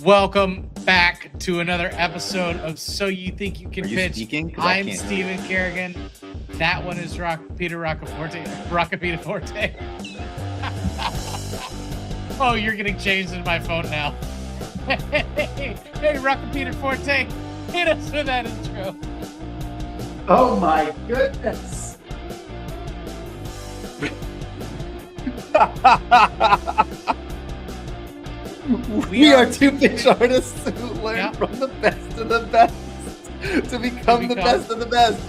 Welcome back to another episode of So You Think You Can Pitch. I'm Steven Kerrigan. That one is Peter Roccaforte. Oh, you're getting changed in my phone now. Hey, Roccaforte, hit us with that intro. Oh my goodness. We are two pitch artists who learn from the best of the best to become the best of the best.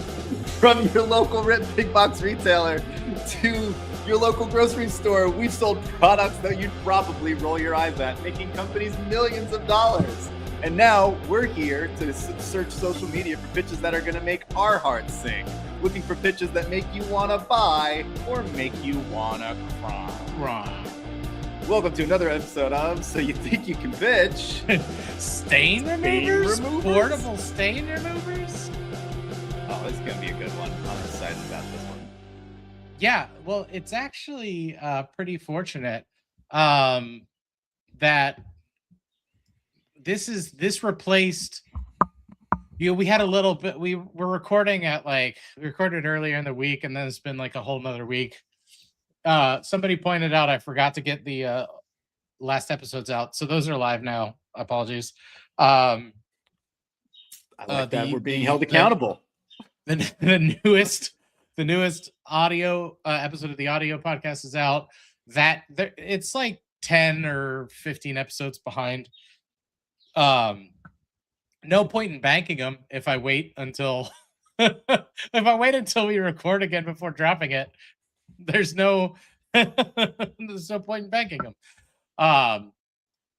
From your local big box retailer to your local grocery store, we've sold products that you'd probably roll your eyes at, making companies millions of dollars. And now we're here to search social media for pitches that are going to make our hearts sing. Looking for pitches that make you want to buy or make you want to cry. Welcome to another episode of So You Think You Can Pitch. Stain removers? Portable stain removers? Oh, this is going to be a good one. I'm excited about this one. Yeah, well, it's actually pretty fortunate that this replaced, we had a little bit, we were recording at we recorded earlier in the week, and then it's been like a whole nother week. Somebody pointed out I forgot to get the last episodes out, so those are live now. Apologies. I like that we're being held accountable. The newest audio episode of the audio podcast is out. It's like 10 or 15 episodes behind. No point in banking them if I wait until we record again before dropping it. There's no point in banking them.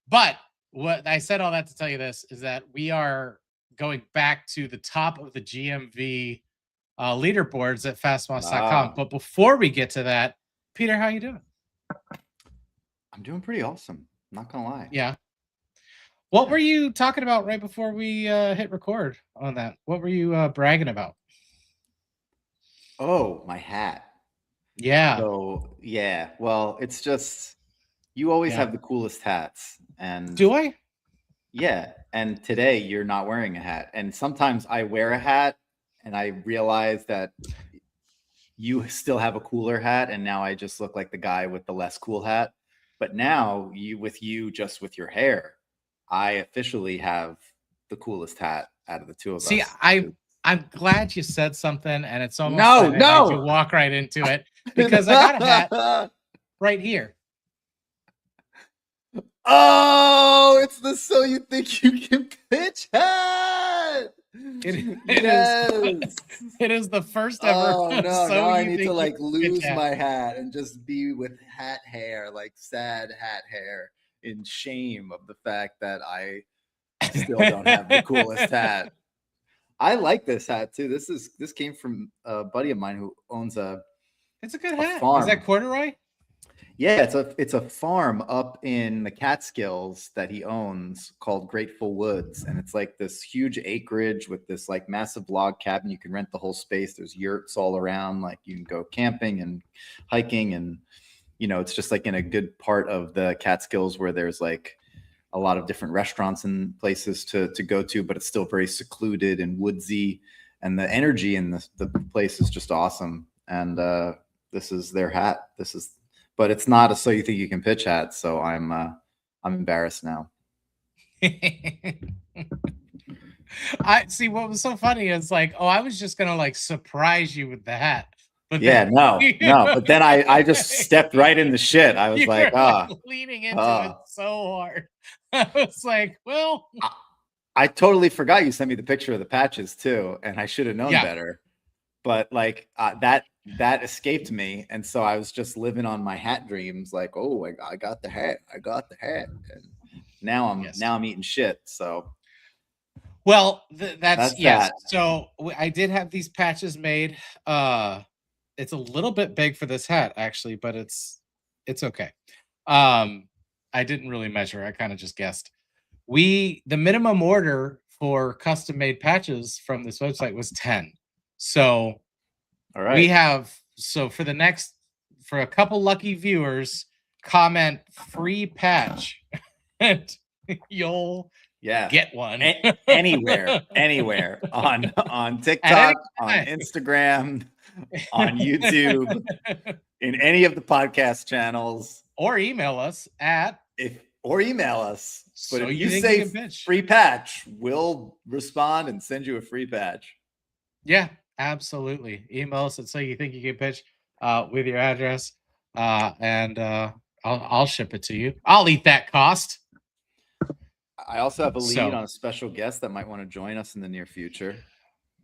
But what I said all that to tell you this is that we are going back to the top of the GMV leaderboards at fastmoss.com. But before we get to that, Peter, how you doing? I'm doing pretty awesome. Not gonna lie. Yeah. What were you talking about right before we hit record on that? What were you bragging about? Oh, my hat. Yeah. So yeah, well, it's just you always have the coolest hats. And do I? Yeah, and today you're not wearing a hat. And sometimes I wear a hat and I realize that you still have a cooler hat, and now I just look like the guy with the less cool hat. But now with your hair, I officially have the coolest hat out of the two of us. See, I'm glad you said something, and it's almost no. You walk right into it because I got a hat right here. Oh, it's the So You Think You Can Pitch hat. It is the first ever. Oh no! Now I need to lose my hat and just be with hat hair, like sad hat hair, in shame of the fact that I still don't have the coolest hat. I like this hat too. This came from a buddy of mine who owns It's a good hat. Farm. Is that corduroy? Yeah, it's a farm up in the Catskills that he owns called Grateful Woods, and it's like this huge acreage with this like massive log cabin. You can rent the whole space. There's yurts all around. Like you can go camping and hiking, and it's just like in a good part of the Catskills where there's like a lot of different restaurants and places to go to, but it's still very secluded and woodsy, and the energy in the place is just awesome. And this is their hat. But it's not a So You Think You Can Pitch hat, so I'm embarrassed now. I see. What was so funny is I was just gonna surprise you with the hat. But no. But then I just stepped right in the shit. I was leaning into it so hard. I was like, well, I totally forgot you sent me the picture of the patches too, and I should have known better. But that escaped me, and so I was just living on my hat dreams. Like, oh, I got the hat, and now I'm eating shit. So, well, that's yes. That. So I did have these patches made. It's a little bit big for this hat, actually, but it's okay. I didn't really measure. I kind of just guessed. The minimum order for custom made patches from this website was 10. So all right. We have, for a couple lucky viewers, comment free patch. And you'll Yeah. get one Anywhere on TikTok, on Instagram, on YouTube, in any of the podcast channels, or email us or email us. But So if you you think say you can pitch. free patch, we'll respond and send you a free patch. Yeah, absolutely. Email us and say you think you can pitch with your address, and I'll ship it to you. I'll eat that cost. I also have a lead on a special guest that might want to join us in the near future.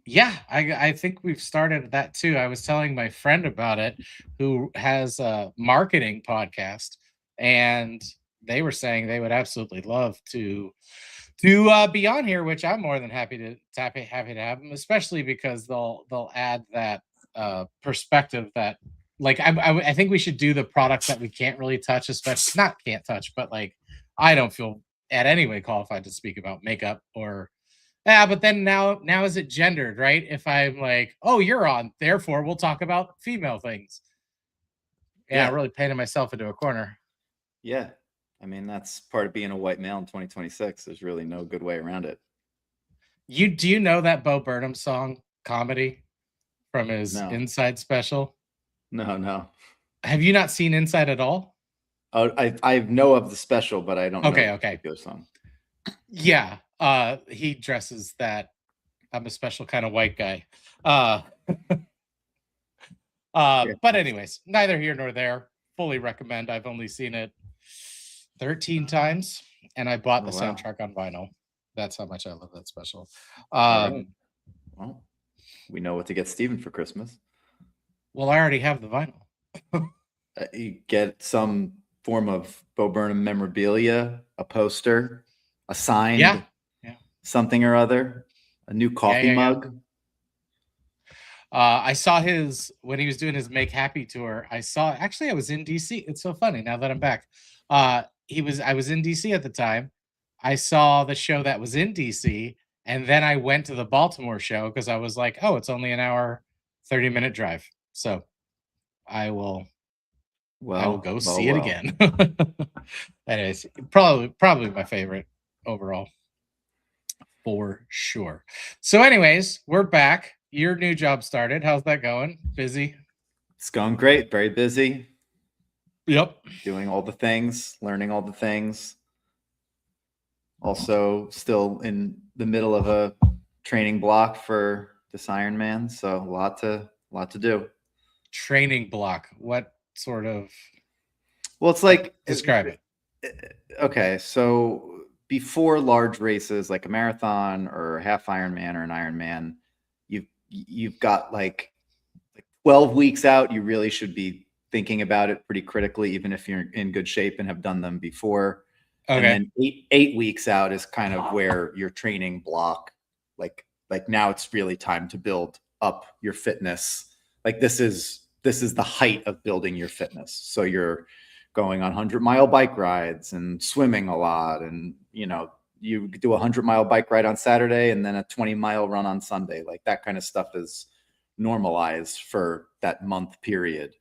Yeah, I think we've started that too. I was telling my friend about it, who has a marketing podcast, and they were saying they would absolutely love to be on here, which I'm more than happy to have them, especially because they'll add that perspective that, like, I think we should do the products that we can't really touch, especially not can't touch, but like I don't feel at any way qualified to speak about makeup or but then now is it gendered, right? If I'm like, oh, you're on, therefore we'll talk about female things. Yeah, really painted myself into a corner. Yeah. I mean, that's part of being a white male in 2026. There's really no good way around it. Do you know that Bo Burnham song, Comedy, from his Inside special? No. Have you not seen Inside at all? Oh, I know of the special, but I don't know the particular song. Yeah. He dresses that I'm a special kind of white guy. But anyways, neither here nor there. Fully recommend. I've only seen it 13 times, and I bought the soundtrack on vinyl. That's how much I love that special. Well, we know what to get Steven for Christmas. Well, I already have the vinyl. You get some form of Bo Burnham memorabilia, a poster, a signed something or other, a new coffee mug. I saw his when he was doing his Make Happy tour. I was in DC. It's so funny now that I'm back. I was in DC at the time. I saw the show that was in DC, and then I went to the Baltimore show because I was like, oh, it's only an hour, 30-minute drive. So I will go see it again. Anyways, probably my favorite overall, for sure. So anyways, we're back. Your new job started. How's that going? Busy? It's going great. Very busy. Yep. Doing all the things, learning all the things. Also still in the middle of a training block for this Ironman. So a lot to do. Training block. What sort of? Well, it's like, describe it. Okay. So before large races like a marathon or a half Ironman or an Ironman, you've got like 12 weeks out. You really should be thinking about it pretty critically, even if you're in good shape and have done them before. Okay. And then 8 weeks out is kind of where your training block, like now it's really time to build up your fitness. Like this is the height of building your fitness. So you're going on 100-mile bike rides and swimming a lot, and you do a 100-mile bike ride on Saturday and then a 20-mile run on Sunday. Like that kind of stuff is normalized for that month period.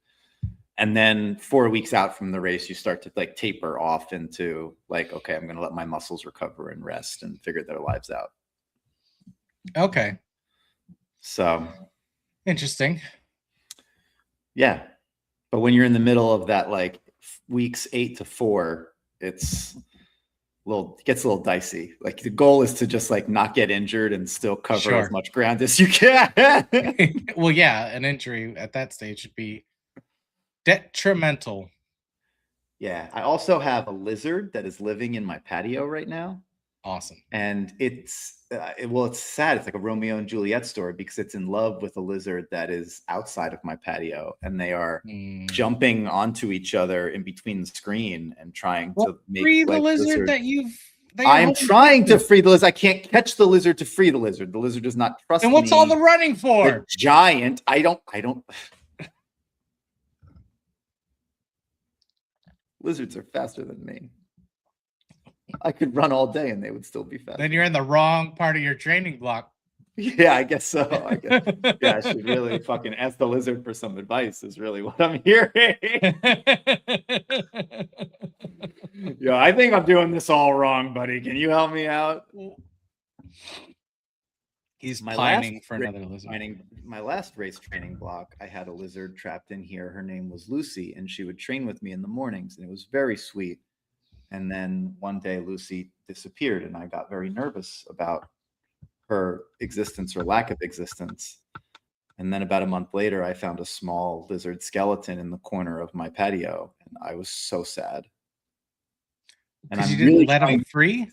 And then 4 weeks out from the race, you start to like taper off into like, okay, I'm going to let my muscles recover and rest and figure their lives out. Okay. So interesting. Yeah. But when you're in the middle of that, like weeks 8 to 4, it gets a little dicey. Like the goal is to just like not get injured and still cover as much ground as you can. Well, yeah, an injury at that stage would be detrimental. Yeah. I also have a lizard that is living in my patio right now. Awesome. And it's sad. It's like a Romeo and Juliet story because it's in love with a lizard that is outside of my patio, and they are jumping onto each other in between the screen and trying to make free the lizard that I'm trying to free the lizard. I can't catch the lizard to free the lizard. The lizard does not trust me. And what's all the running for? The giant. I don't. Lizards are faster than me. I could run all day and they would still be fast. Then you're in the wrong part of your training block. Yeah, I guess so. I guess. Yeah, I should really fucking ask the lizard for some advice is really what I'm hearing. Yeah, I think I'm doing this all wrong, buddy. Can you help me out? He's pining for another lizard. My last race training block, I had a lizard trapped in here. Her name was Lucy, and she would train with me in the mornings, and it was very sweet. And then one day Lucy disappeared, and I got very nervous about her existence or lack of existence. And then about a month later, I found a small lizard skeleton in the corner of my patio, and I was so sad. And I'm really let them free.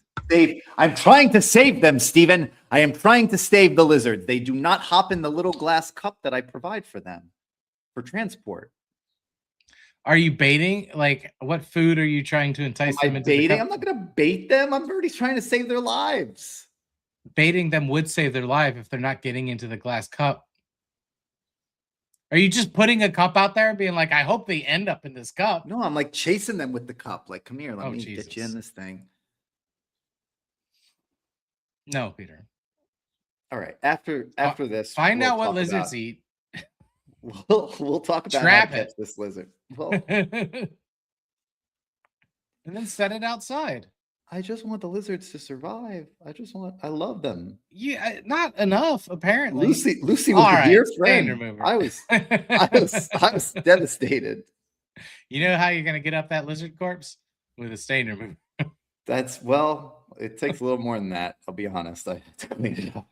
I'm trying to save them, Stephen. I am trying to save the lizards. They do not hop in the little glass cup that I provide for them for transport. Are you baiting? Like, what food are you trying to entice them into? Baiting? I'm not going to bait them. I'm already trying to save their lives. Baiting them would save their life if they're not getting into the glass cup. Are you just putting a cup out there and being like, I hope they end up in this cup? No, I'm like chasing them with the cup. Like, come here, let me get you in this thing. No, Peter. All right. After this, find out what lizards eat. We'll talk about how to catch this lizard. Well, and then set it outside. I just want the lizards to survive. I love them. Yeah, not enough, apparently. Lucy was a dear friend. I was devastated. You know how you're gonna get up that lizard corpse? With a stain remover. It takes a little more than that. I'll be honest. I have to clean it up.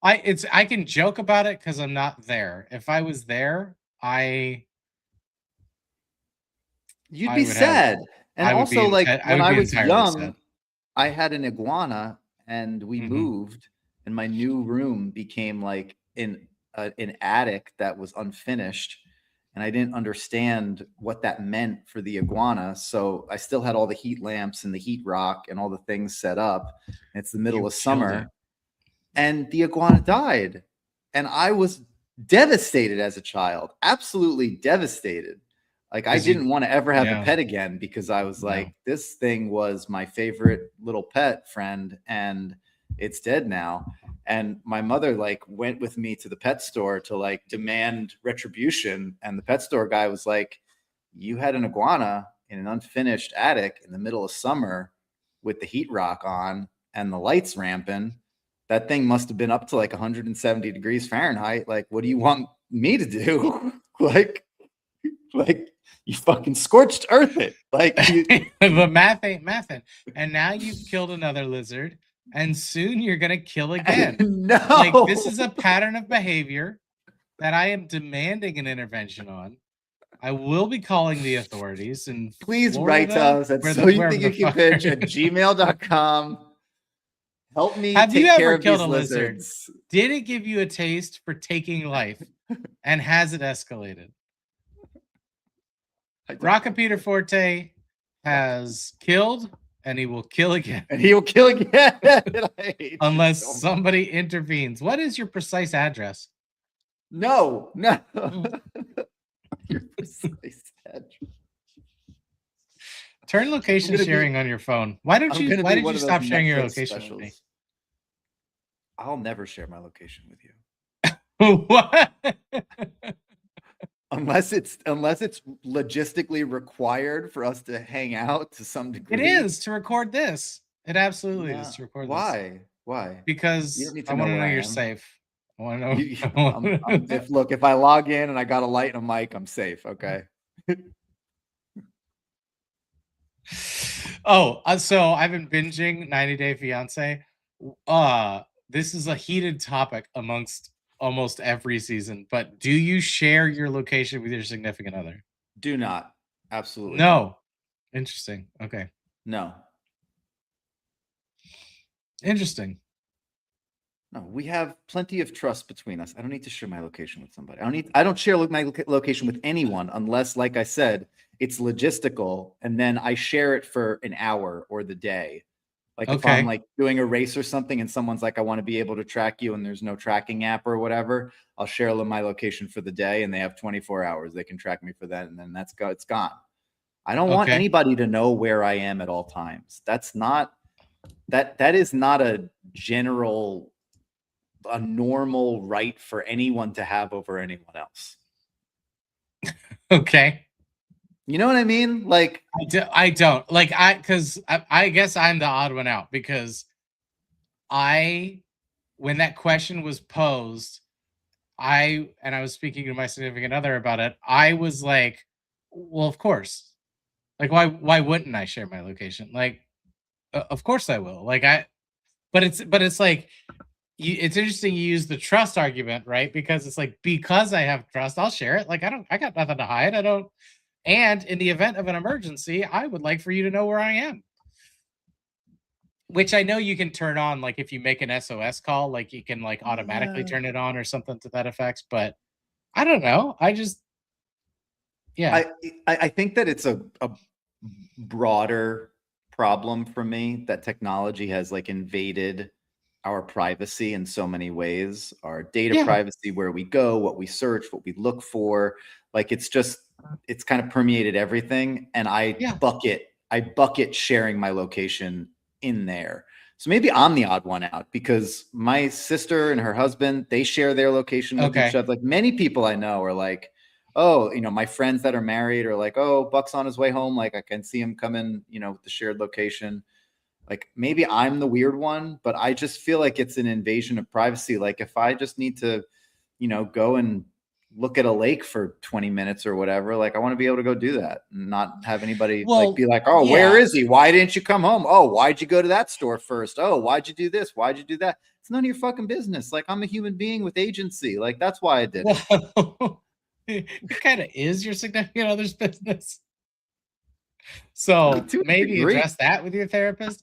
I can joke about it because I'm not there. If I was there, you'd be sad. And also, like when I was young, I had an iguana, and we moved, and my new room became like an attic that was unfinished, and I didn't understand what that meant for the iguana. So I still had all the heat lamps and the heat rock and all the things set up. It's the middle of summer, and the iguana died, and I was devastated as a child, absolutely devastated. Like, I didn't want to ever have a pet again because I was like, this thing was my favorite little pet friend, and it's dead now. And my mother like went with me to the pet store to like demand retribution. And the pet store guy was like, you had an iguana in an unfinished attic in the middle of summer with the heat rock on and the lights ramping. That thing must have been up to like 170 degrees Fahrenheit. Like, what do you want me to do? like you fucking scorched earth it. Like, but math ain't mathin'. And now you've killed another lizard, and soon you're gonna kill again. No, like, this is a pattern of behavior that I am demanding an intervention on. I will be calling the authorities, and please write to us at soyouthinkyoukipitch at gmail.com. Help me. Have you ever killed a lizard? Did it give you a taste for taking life? And has it escalated? Rocka Peter Forte has killed, and he will kill again. And he will kill again. Unless somebody intervenes. What is your precise address? No. Your precise address. Turn location sharing on your phone. Why did you stop sharing your location with me? I'll never share my location with you. What? Unless it's logistically required for us to hang out to some degree. It is to record this. It absolutely is to record this. Why? Because I want to know you're safe. I want to know. If I log in and I got a light and a mic, I'm safe. Okay. So I've been binging 90 Day Fiance. This is a heated topic amongst almost every season, but do you share your location with your significant other? Do not. Absolutely. No. Interesting. Okay. No. Interesting. No, we have plenty of trust between us. I don't need to share my location with somebody. I don't share my location with anyone unless, like I said, it's logistical, and then I share it for an hour or the day. Like if I'm like doing a race or something and someone's like, I want to be able to track you, and there's no tracking app or whatever, I'll share my location for the day, and they have 24 hours. They can track me for that, and then it's gone. I don't want anybody to know where I am at all times. That's not that is not a normal right for anyone to have over anyone else. Okay. You know what I mean? Like I don't like because I guess I'm the odd one out because when that question was posed, I was speaking to my significant other about it. I was like, well, of course. Like, why wouldn't I share my location? Like, of course I will. Like but it's like it's interesting you use the trust argument, right? Because it's like, because I have trust, I'll share it. Like, I got nothing to hide. I don't. And in the event of an emergency, I would like for you to know where I am. Which I know you can turn on, like if you make an SOS call, like you can like automatically turn it on or something to that effect. But I don't know. I just, yeah. I think that it's a broader problem for me that technology has like invaded our privacy in so many ways, our data privacy, where we go, what we search, what we look for. Like it's kind of permeated everything. And I bucket sharing my location in there. So maybe I'm the odd one out because my sister and her husband, they share their location with each other. Like many people I know are like, oh, my friends that are married are like, oh, Buck's on his way home. Like I can see him coming, with the shared location. Like maybe I'm the weird one, but I just feel like it's an invasion of privacy. Like if I just need to, go and look at a lake for 20 minutes or whatever, like I want to be able to go do that and not have anybody be like, oh, where is he? Why didn't you come home? Oh, why'd you go to that store first? Oh, why'd you do this? Why'd you do that? It's none of your fucking business. Like I'm a human being with agency. Like that's why I did it. It kind of is your significant other's business. So maybe address that with your therapist.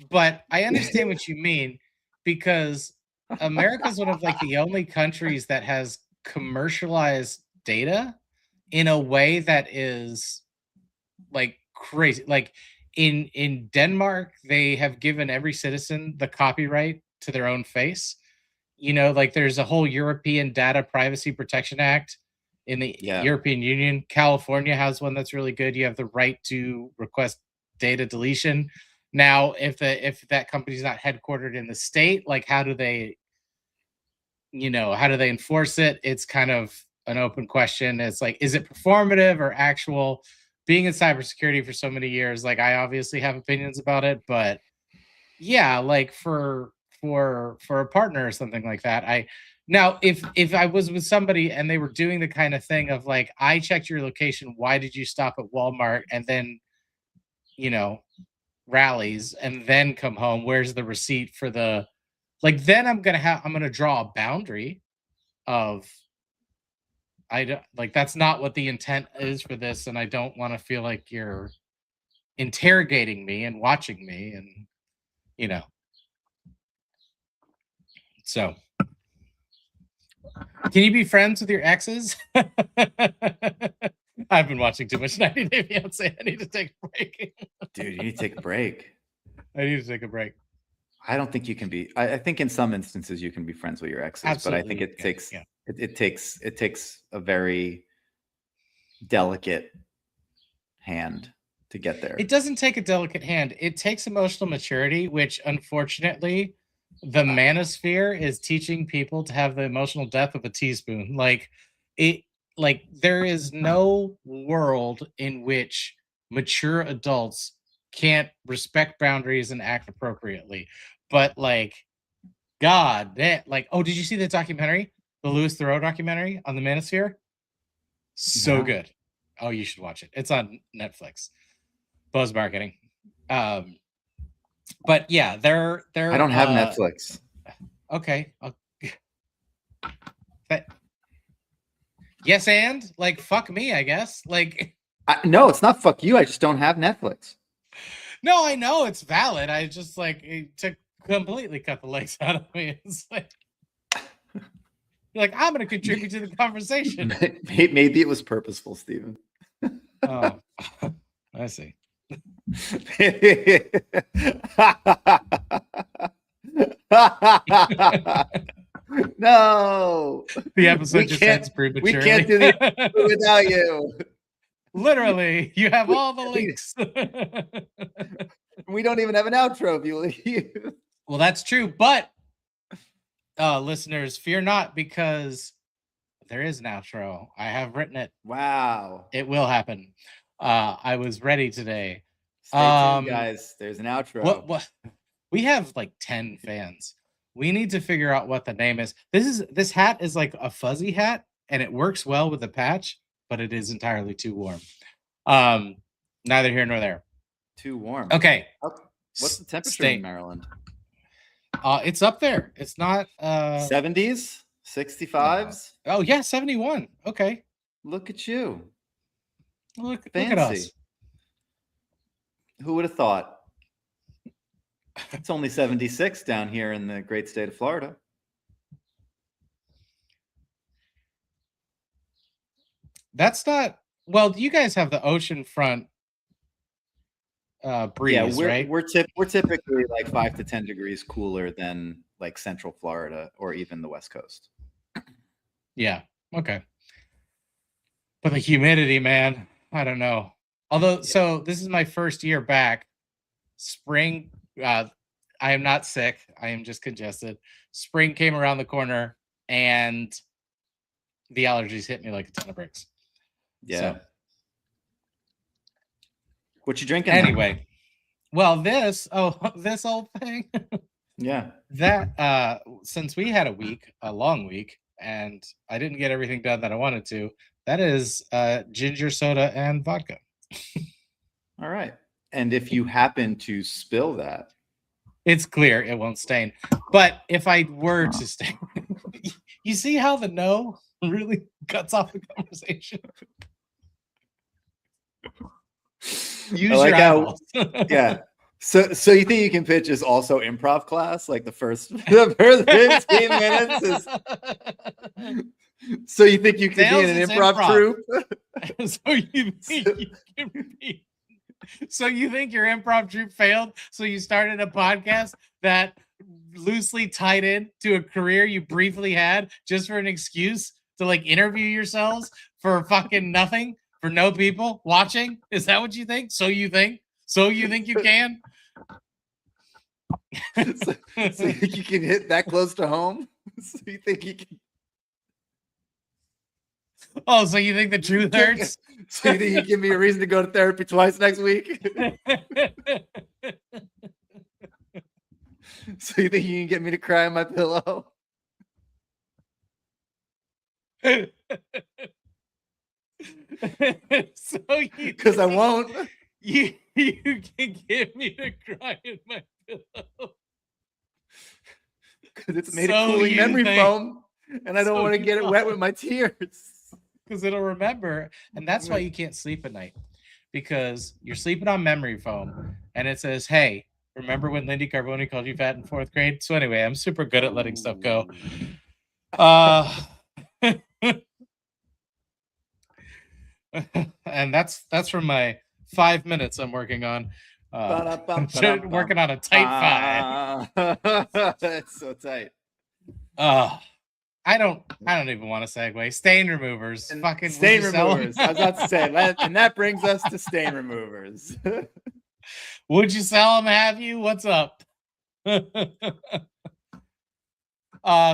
But I understand what you mean, because America is one of like the only countries that has commercialized data in a way that is like crazy. Like in Denmark, they have given every citizen the copyright to their own face. Like there's a whole European Data Privacy Protection Act in the European Union. California has one that's really good. You have the right to request data deletion. Now, if that company's not headquartered in the state, like how do they enforce it? It's kind of an open question. It's like, is it performative or actual? Being in cybersecurity for so many years, like I obviously have opinions about it, but yeah, like for a partner or something like that, now if I was with somebody and they were doing the kind of thing of like, I checked your location, why did you stop at Walmart and then rallies and then come home, where's the receipt for the, like, then I'm gonna draw a boundary of, I don't like, that's not what the intent is for this, and I don't want to feel like you're interrogating me and watching me, and so can you be friends with your exes? I've been watching too much 90 Day Fiancé. I need to take a break. Dude, you need to take a break. I need to take a break. I don't think you can be. I think in some instances you can be friends with your exes, absolutely, but I think it takes a very delicate hand to get there. It doesn't take a delicate hand. It takes emotional maturity, which unfortunately the manosphere is teaching people to have the emotional depth of a teaspoon. Like there is no world in which mature adults can't respect boundaries and act appropriately. But like, God, oh, did you see the documentary, the Louis Theroux documentary on the manosphere? So good. Oh, you should watch it. It's on Netflix. Buzz marketing. But yeah, they're I don't have Netflix. Okay. Yes, and like fuck me, I guess. Like no, it's not fuck you. I just don't have Netflix. No, I know it's valid. I just like to completely cut the legs out of me. It's like you're like, I'm going to contribute to the conversation. Maybe it was purposeful, Stephen. Oh, I see. No, the episode just ends prematurely. We can't do the without you. Literally, you have all the links. We don't even have an outro, if you leave. Well, that's true, but listeners, fear not, because there is an outro. I have written it. Wow. It will happen. I was ready today. Stay tuned, guys. There's an outro. What? We have like 10 fans. We need to figure out what the name is. This hat is like a fuzzy hat, and it works well with the patch, but it is entirely too warm. Neither here nor there. Too warm. Okay. What's the temperature in Maryland? It's up there. It's not 70s, 65s. Oh yeah, 71. Okay. Look at you. Look at us. Who would have thought? It's only 76 down here in the great state of Florida. That's not, well, you guys have the oceanfront breeze, right? We're typically like 5 to 10 degrees cooler than like Central Florida or even the West Coast. Yeah. Okay. But the humidity, man, I don't know. Although, so this is my first year back. Spring, I am not sick. I am just congested. Spring came around the corner, and the allergies hit me like a ton of bricks. Yeah. So, what you drinking? Anyway, well, this old thing. Yeah. That since we had a long week, and I didn't get everything done that I wanted to, that is ginger soda and vodka. All right. And if you happen to spill that, it's clear it won't stain. But if I were to stain, you see how the no really cuts off the conversation. Use your eyeballs. Yeah. So you think you can pitch is also improv class? Like the first 15 minutes is. So you think you can be in an improv troupe? So you think your improv troupe failed? So you started a podcast that loosely tied in to a career you briefly had just for an excuse to like interview yourselves for fucking nothing, for no people watching? Is that what you think? So you think you can? So you think you can hit that close to home? So you think you can? Oh, so you think the truth hurts? So you think you give me a reason to go to therapy twice next week? So you think you can get me to cry on my pillow? So because I won't. You can get me to cry in my pillow. Because it's made of cooling memory foam, and I don't want to get it wet with my tears. Because it'll remember, and that's why you can't sleep at night, because you're sleeping on memory foam, and it says, "Hey, remember when Lindy Carboni called you fat in 4th grade?" So anyway, I'm super good at letting stuff go. And that's from my 5 minutes I'm working on. Working on a tight 5. That's so tight. I don't even want to segue. Stain removers. And fucking stain removers. I was about to say, and that brings us to stain removers. Would you sell them? Have you? What's up?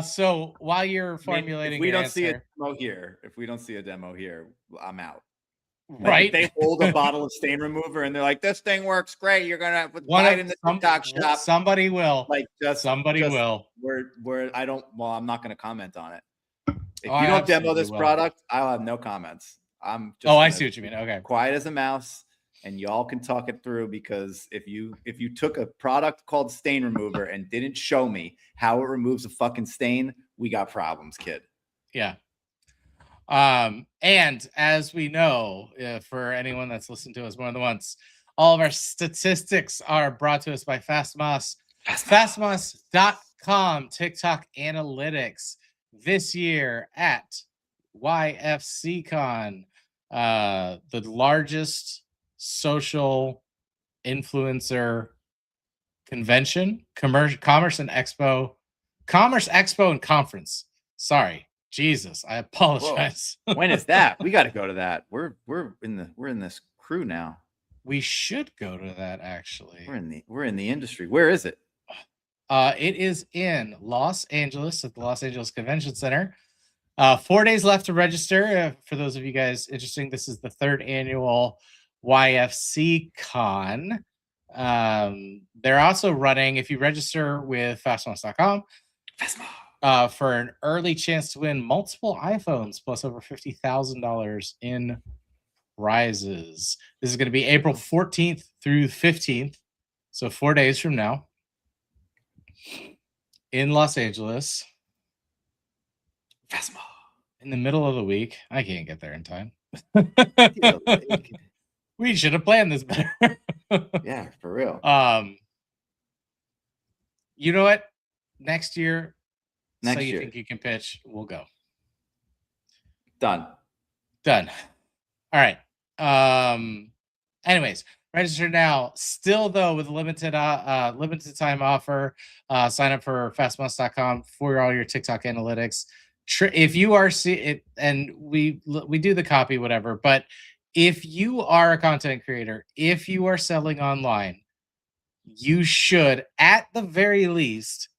So while you're formulating, if we don't answer, see a demo here, I'm out. Right? Like if they hold a bottle of stain remover and they're like, "This thing works great. You're gonna buy it in the TikTok shop." Somebody will. Like somebody will. I'm not gonna comment on it. If you don't demo this product, I'll have no comments. I'm just. I see what you mean. Okay. Quiet as a mouse, and y'all can talk it through, because if you took a product called stain remover and didn't show me how it removes a fucking stain, we got problems, kid. Yeah. And as we know, for anyone that's listened to us more than once, all of our statistics are brought to us by Fastmoss. Fastmoss.com TikTok analytics this year at YFCCon, the largest social influencer convention, commerce expo and conference. Sorry. Jesus, I apologize. When is that? We got to go to that. We're in this crew now. We should go to that, actually. We're in the industry. Where is it? It is in Los Angeles at the Los Angeles Convention Center. 4 days left to register. For those of you guys interested, this is the 3rd annual YFC Con. They're also running, if you register with fastmoss.com, for an early chance to win multiple iPhones plus over $50,000 in prizes. This is going to be April 14th through 15th, so 4 days from now in Los Angeles. In the middle of the week. I can't get there in time. We should have planned this better. Yeah, for real. You know what? Next year, Next you year. think you can pitch, we'll go. Done. All right. Anyways, register now. Still, though, with a limited time offer, sign up for fastmoss.com for all your TikTok analytics. If you are and we do the copy, whatever, but if you are a content creator, if you are selling online, you should, at the very least,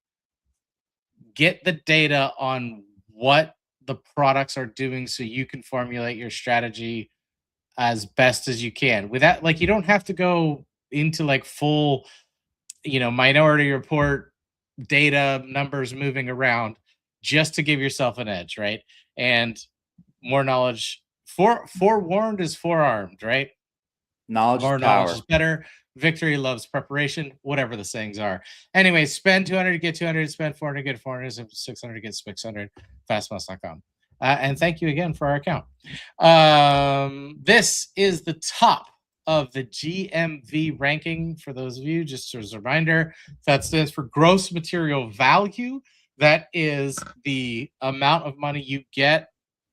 get the data on what the products are doing so you can formulate your strategy as best as you can. With that, like, you don't have to go into like full, Minority Report data numbers moving around just to give yourself an edge, right? And more knowledge. Forewarned is forearmed, right? Knowledge is better. Victory loves preparation, whatever the sayings are. Anyway, spend 200 to get 200, spend 400 to get 400, spend 600 to get 600, fastmoss.com. And thank you again for our account. This is the top of the GMV ranking. For those of you, just as a reminder, that stands for gross material value. That is the amount of money you get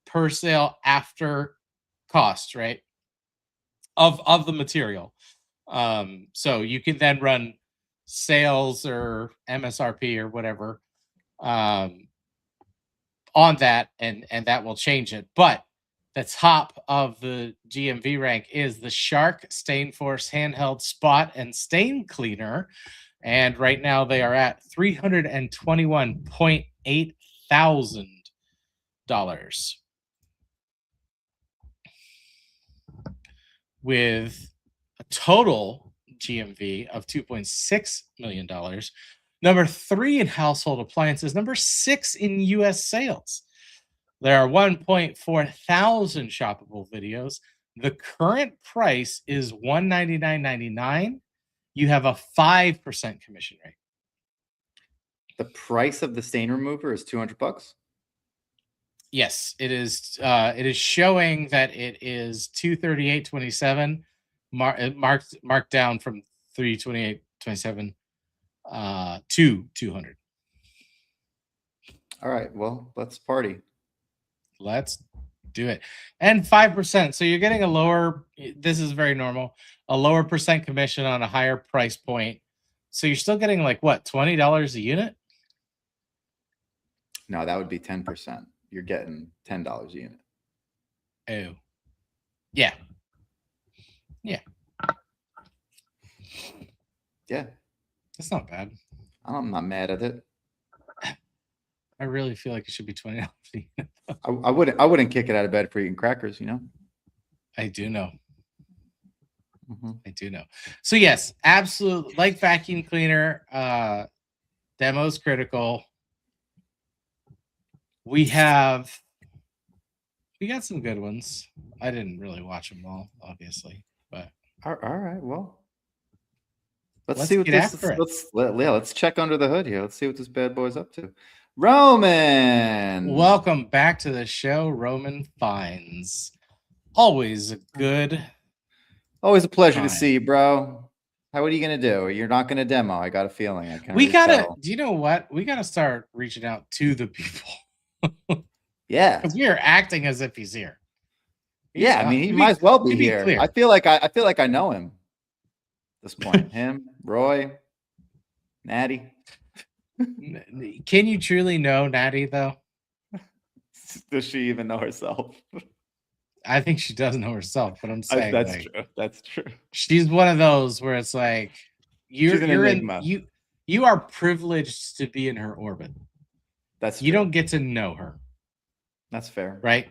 per sale after cost, right? Of the material. So you can then run sales or MSRP or whatever on that, and that will change it. But the top of the GMV rank is the Shark Stain Force handheld spot and stain cleaner. And right now they are at $321.8 thousand. With a total GMV of $2.6 million. Number 3 in household appliances. Number 6 in U.S. sales. There are 1.4 thousand shoppable videos. The current price is $199.99. You have a 5% commission rate. The price of the stain remover is $200. Yes, it is. It is showing that it is $238.27, marked down from $328.27 to $200. All right. Well, let's party. Let's do it. And 5%. So you're getting a lower. This is very normal. A lower percent commission on a higher price point. So you're still getting like what, $20 a unit? No, that would be 10%. You're getting $10 a unit. Oh, yeah. That's not bad. I'm not mad at it. I really feel like it should be $20 a unit. I wouldn't kick it out of bed for eating crackers, I do know. Mm-hmm. I do know. So yes, absolute, like vacuum cleaner, demo's critical. We got some good ones. I didn't really watch them all, obviously, but all right. Well, let's see what this is. Let's check under the hood here. Let's see what this bad boy's up to. Roman, welcome back to the show, Roman Fines. Always a pleasure to see you, bro. What are you gonna do? You're not gonna demo. I got a feeling. Do you know what? We gotta start reaching out to the people. Yeah, because we are acting as if he's here. I mean, he might as well be here. Clear. I feel like I know him at this point. Him, Roy, Natty. Can you truly know Natty though? Does she even know herself? I think she does know herself, but I'm saying that's like, true. That's true. She's one of those where it's like She's an enigma. You are privileged to be in her orbit. That's true. You don't get to know her. That's fair. Right?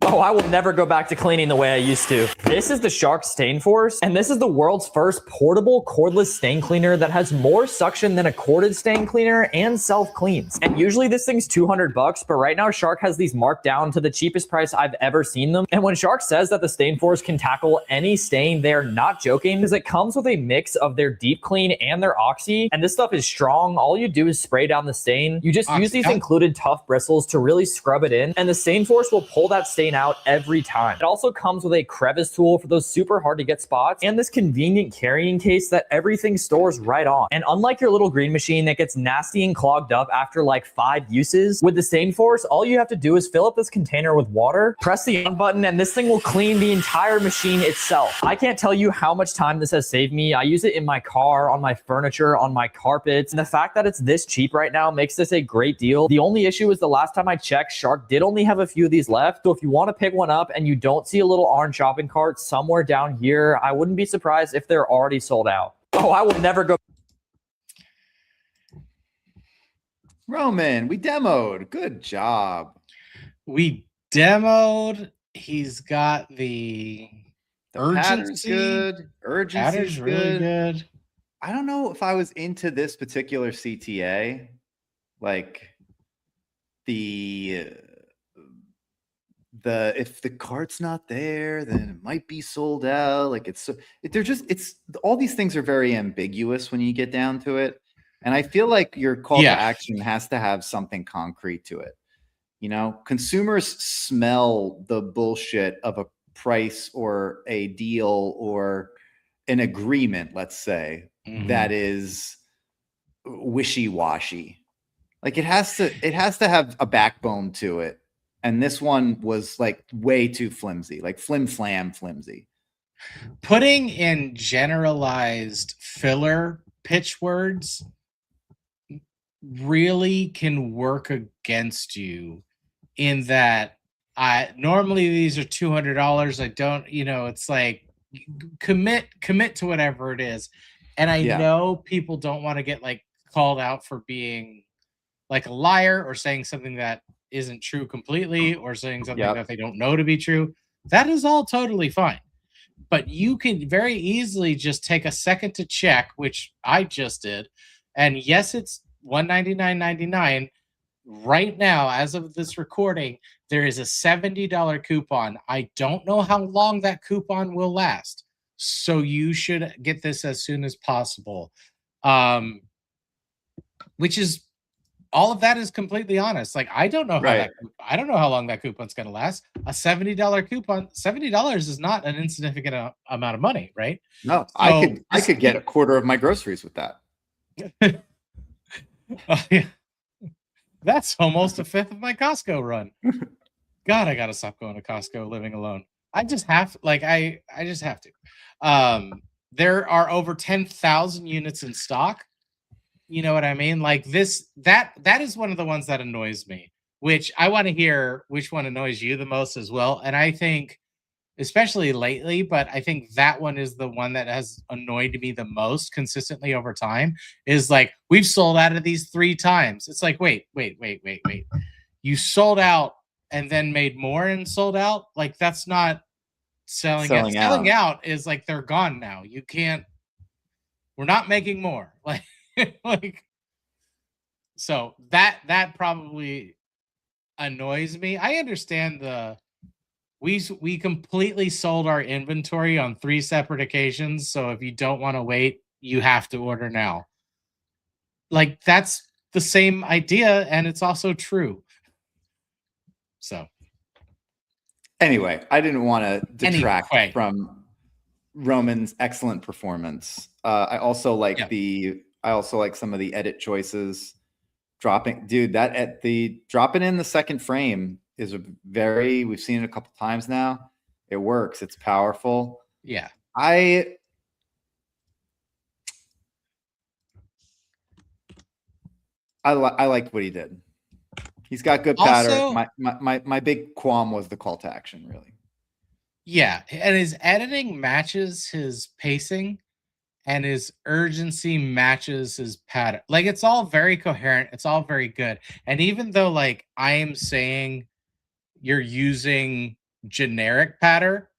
Oh, I will never go back to cleaning the way I used to. This is the Shark Stain Force, and this is the world's first portable cordless stain cleaner that has more suction than a corded stain cleaner and self-cleans. And usually this thing's $200, but right now Shark has these marked down to the cheapest price I've ever seen them. And when Shark says that the Stain Force can tackle any stain, they're not joking, because it comes with a mix of their deep clean and their oxy, and this stuff is strong. All you do is spray down the stain. You just use these included tough bristles to really scrub it in, and the Stain Force will pull that stain out every time. It also comes with a crevice tool for those super hard to get spots, and this convenient carrying case that everything stores right on. And unlike your little green machine that gets nasty and clogged up after like 5 uses, with the Stain Force, all you have to do is fill up this container with water, press the on button, and this thing will clean the entire machine itself. I can't tell you how much time this has saved me. I use it in my car, on my furniture, on my carpets, and the fact that it's this cheap right now makes this a great deal. The only issue is the last time I checked, Shark did only have a few of these left, so if you want to pick one up and you don't see a little orange shopping cart somewhere down here, I wouldn't be surprised if they're already sold out. Oh, I will never go. Roman, we demoed. Good job. We demoed. He's got the urgency. Good. Urgency's really good. I don't know if I was into this particular CTA. Like if the cart's not there, then it might be sold out. Like it's all these things are very ambiguous when you get down to it. And I feel like your call to action has to have something concrete to it. You know, consumers smell the bullshit of a price or a deal or an agreement, let's say, that is wishy-washy. Like it has to have a backbone to it. And this one was like way too flimsy, like flim-flam flimsy. Putting in generalized filler pitch words really can work against you in that normally these are $200. I don't, it's like commit to whatever it is. And I know people don't want to get like called out for being like a liar or saying something that isn't true completely or saying something that they don't know to be true. That is all totally fine. But you can very easily just take a second to check, which I just did. And yes, it's $199.99. Right now, as of this recording, there is a $70 coupon. I don't know how long that coupon will last. So you should get this as soon as possible. Which is all of that is completely honest. Like I don't know how I don't know how long that coupon's going to last. A $70 coupon, $70 is not an insignificant amount of money, right? No, so I could get a quarter of my groceries with that. That's almost a fifth of my Costco run. God, I gotta stop going to Costco living alone. I just have I just have to. There are over 10,000 units in stock. You know what I mean? Like that is one of the ones that annoys me, which I want to hear which one annoys you the most as well. And I think, especially lately, but I think that one is the one that has annoyed me the most consistently over time is like, we've sold out of these 3 times. It's like, wait. You sold out and then made more and sold out? Like, that's not selling out. Selling out is like, they're gone now. You can't, we're not making more. So that probably annoys me. I understand we completely sold our inventory on 3 separate occasions. So if you don't want to wait, you have to order now. Like that's the same idea, and it's also true. So anyway, I didn't want to detract from Roman's excellent performance. I also like some of the edit choices. Dropping in the second frame is we've seen it a couple times now. It works. It's powerful. Yeah. I liked what he did. He's got good patter. Also, My big qualm was the call to action, really. Yeah, and his editing matches his pacing, and his urgency matches his pattern. Like, it's all very coherent. It's all very good. And even though, like, I am saying you're using generic patter,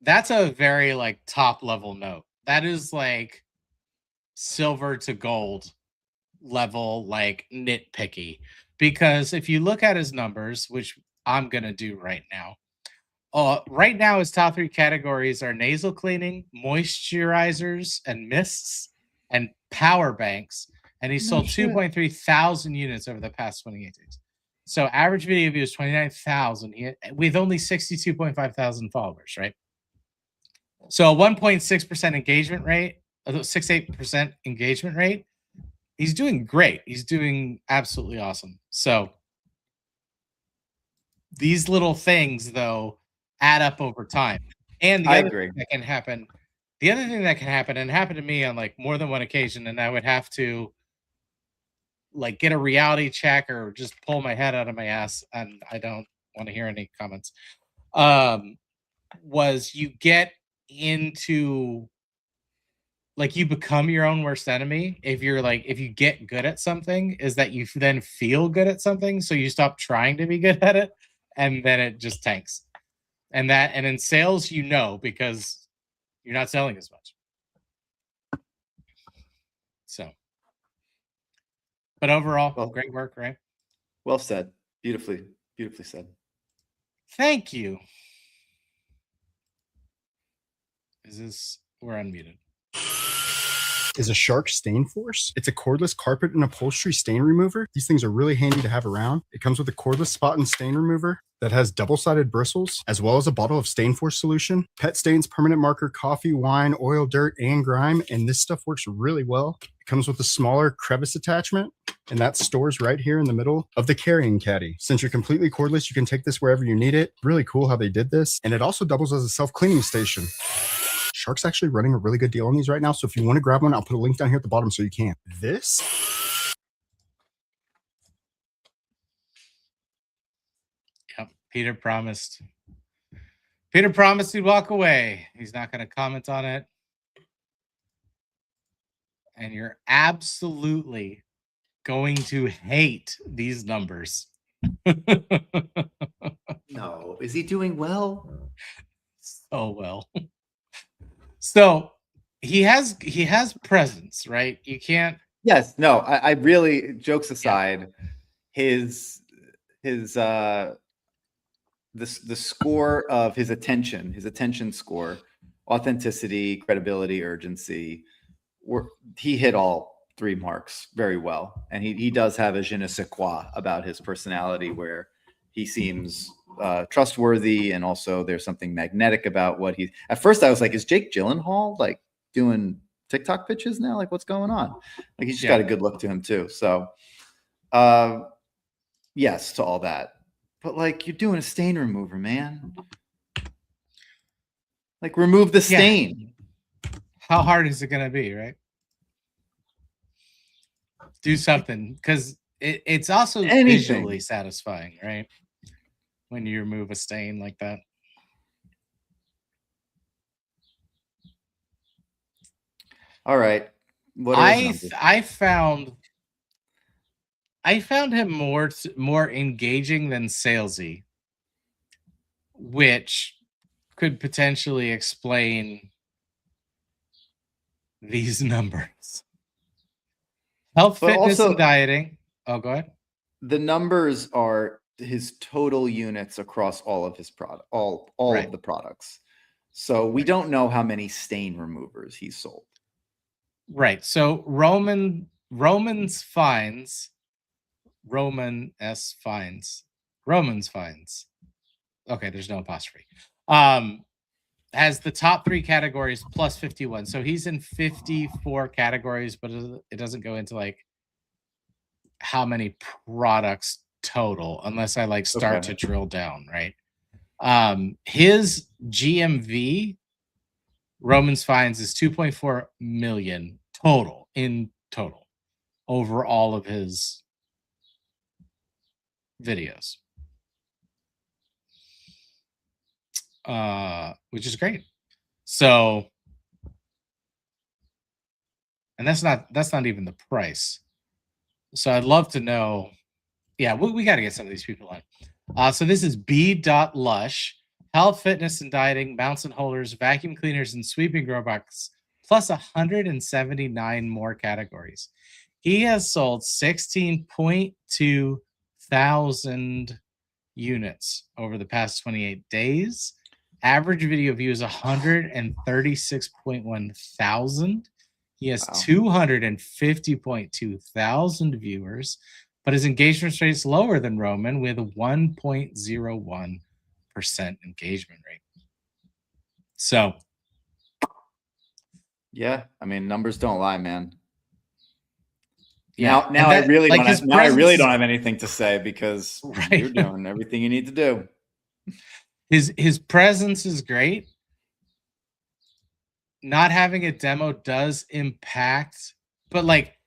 that's a very, like, top level note. That is like silver to gold level, like, nitpicky. Because if you look at his numbers, which I'm gonna do right now, right now, his top 3 categories are nasal cleaning, moisturizers and mists, and power banks. And he sold 2.3 thousand units over the past 28 days. So average video views 29,000 with only 62.5 thousand followers, right? So a 1.6% engagement rate, 68% engagement rate. He's doing great. He's doing absolutely awesome. So these little things, though, add up over time. And the other thing that can happen, and happened to me on like more than one occasion, and I would have to like get a reality check or just pull my head out of my ass, and I don't want to hear any comments. Was you get into like you become your own worst enemy if you get good at something, is that you then feel good at something, so you stop trying to be good at it, and then it just tanks. And in sales, because you're not selling as much. So, but overall, great work, right? Well said. Beautifully said. Thank you. We're unmuted. Is a Shark Stain Force. It's a cordless carpet and upholstery stain remover. These things are really handy to have around. It comes with a cordless spot and stain remover that has double-sided bristles, as well as a bottle of Stain Force solution, pet stains, permanent marker, coffee, wine, oil, dirt, and grime, and this stuff works really well. It comes with a smaller crevice attachment, and that stores right here in the middle of the carrying caddy. Since you're completely cordless, you can take this wherever you need it. Really cool how they did this, and it also doubles as a self-cleaning station. Shark's actually running a really good deal on these right now, so if you want to grab one, I'll put a link down here at the bottom so you can. This Peter promised he'd walk away. He's not going to comment on it. And you're absolutely going to hate these numbers. No, is he doing well? So well. So he has presence, right? You can't. Yes, no, I really, jokes aside, the score of his attention score, authenticity, credibility, urgency, he hit all 3 marks very well. And he does have a je ne sais quoi about his personality where he seems trustworthy, and also there's something magnetic about what he. At first I was like, is Jake Gyllenhaal like doing TikTok pitches now? Like, what's going on? Like, he's just got a good look to him too. So yes to all that. But like, you're doing a stain remover, man. Like, remove the stain. How hard is it going to be, right? Do something, because it's also visually satisfying, right? When you remove a stain like that. All right. I found him more engaging than salesy, which could potentially explain these numbers. Health, fitness, and dieting. Oh, go ahead. The numbers are his total units across all of his product, all of the products. So we don't know how many stain removers he sold. Right. So Roman Fines. Okay, there's no apostrophe. Has the top 3 categories plus 51. So he's in 54 categories, but it doesn't go into like how many products total, unless I like start to drill down, right? His GMV, Roman's Fines, is 2.4 million total over all of his videos. Which is great. So, and that's not even the price. So I'd love to know. Yeah, we got to get some of these people on. So this is B.Lush, health, fitness, and dieting, mounts and holders, vacuum cleaners, and sweeping robots, plus 179 more categories. He has sold 16.2 thousand units over the past 28 days. Average video views 136.1 thousand. He has 250.2 thousand viewers, but his engagement rate is lower than Roman with a 1.01% engagement rate. So, yeah, I mean, numbers don't lie, man. Yeah. Now I really like I really don't have anything to say because you're doing everything you need to do. His presence is great. Not having a demo does impact, but like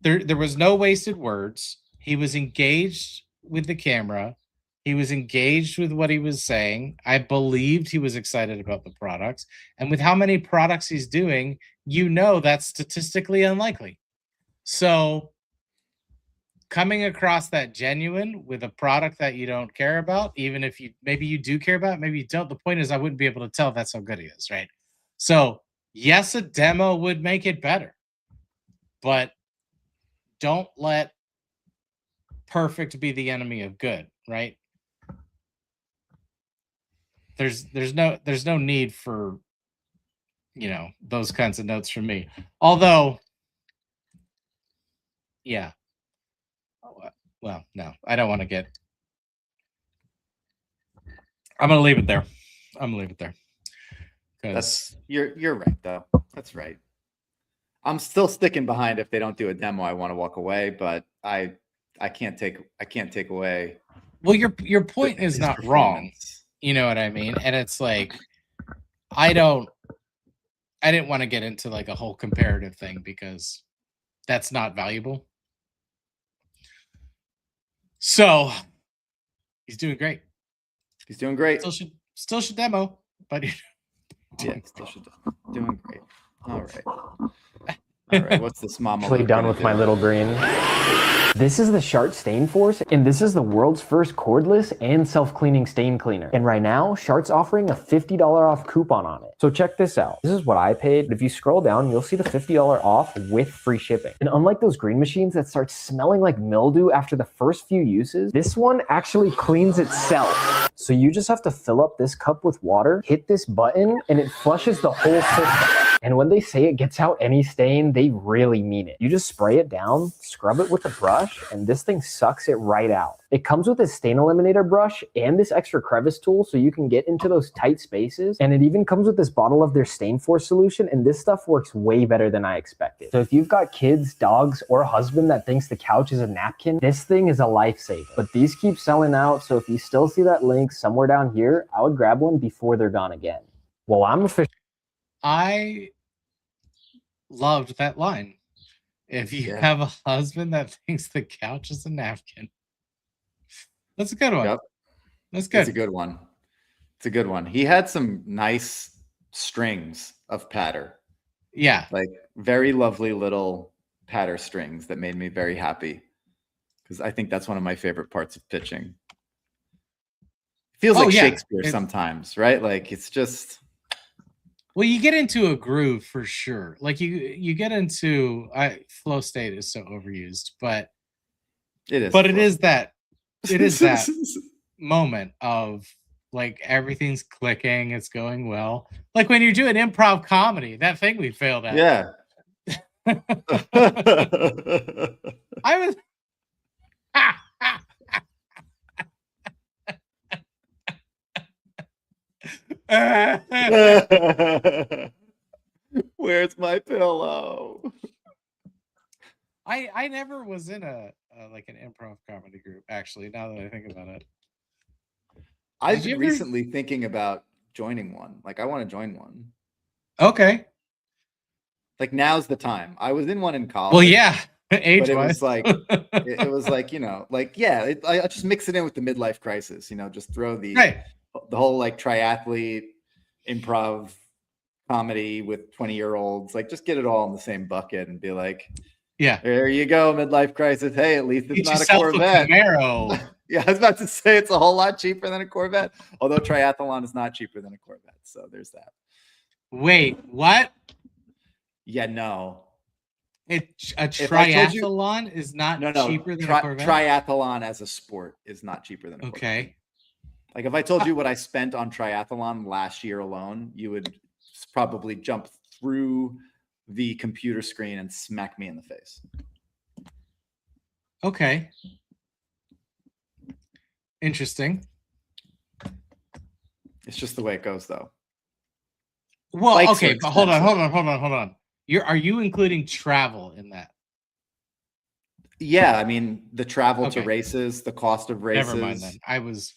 there was no wasted words. He was engaged with the camera. He was engaged with what he was saying. I believed he was excited about the products. And with how many products he's doing, you know that's statistically unlikely. So coming across that genuine with a product that you don't care about, even if maybe you do care about it, maybe you don't. The point is I wouldn't be able to tell that's how good he is, right? So yes, a demo would make it better, but don't let perfect be the enemy of good, right? There's no need for, those kinds of notes from me. Although, yeah. Well, no, I don't want to get. I'm gonna leave it there. That's you're right though. That's right. I'm still sticking behind. If they don't do a demo, I want to walk away, but I can't take away. Well, your point is not wrong. You know what I mean? And it's like I didn't want to get into like a whole comparative thing because that's not valuable. So he's doing great. He's doing great. Still should demo, but yeah, still should doing great. All right. All right. What's this mama? Actually done with my little green. This is the Shark Stain Force, and this is the world's first cordless and self-cleaning stain cleaner. And right now, Shark's offering a $50 off coupon on it. So check this out. This is what I paid. If you scroll down, you'll see the $50 off with free shipping. And unlike those green machines that start smelling like mildew after the first few uses, this one actually cleans itself. So you just have to fill up this cup with water, hit this button, and it flushes the whole system. And when they say it gets out any stain, they really mean it. You just spray it down, scrub it with a brush, and this thing sucks it right out. It comes with a stain eliminator brush and this extra crevice tool so you can get into those tight spaces. And it even comes with this bottle of their Stain Force solution, and this stuff works way better than I expected. So if you've got kids, dogs, or a husband that thinks the couch is a napkin, this thing is a lifesaver. But these keep selling out, so if you still see that link somewhere down here, I would grab one before they're gone again. Well, I'm officially... I loved that line. If you have a husband that thinks the couch is a napkin, that's a good one. Yep. That's good. It's a good one. It's a good one. He had some nice strings of patter. Yeah. Like very lovely little patter strings that made me very happy because I think that's one of my favorite parts of pitching. It feels like Shakespeare sometimes, right? Like it's just... Well, you get into a groove for sure. Like you get into flow state is so overused, but it is. But it is that moment of like everything's clicking, it's going well. Like when you're doing improv comedy, that thing we failed at. Yeah. I was Where's my pillow? I never was in a like an improv comedy group, actually, now that I think about it. I've been recently thinking about joining one. Like I want to join one. Okay. Like now's the time. I was in one in college. Well, yeah. Age but it wise. was like it was like, you know, like, yeah, I just mix it in with the midlife crisis, you know, just throw the whole like triathlete improv comedy with 20-year-olds, like just get it all in the same bucket and be like, yeah, there you go, midlife crisis. Hey, at least it's get not a yourself Corvette. Camaro. Yeah, I was about to say it's a whole lot cheaper than a Corvette, although triathlon is not cheaper than a Corvette. So there's that. Wait, what? Yeah, no. A If I told you- triathlon is not No, cheaper than a Corvette? triathlon as a sport is not cheaper than a Corvette. Okay. Like if I told you what I spent on triathlon last year alone, you would probably jump through the computer screen and smack me in the face. Okay. Interesting. It's just the way it goes, though. Well, Bikes okay, are but hold on. expensive. Are you including travel in that? Yeah, I mean the travel to Okay. races, the cost of races. Never mind then. I was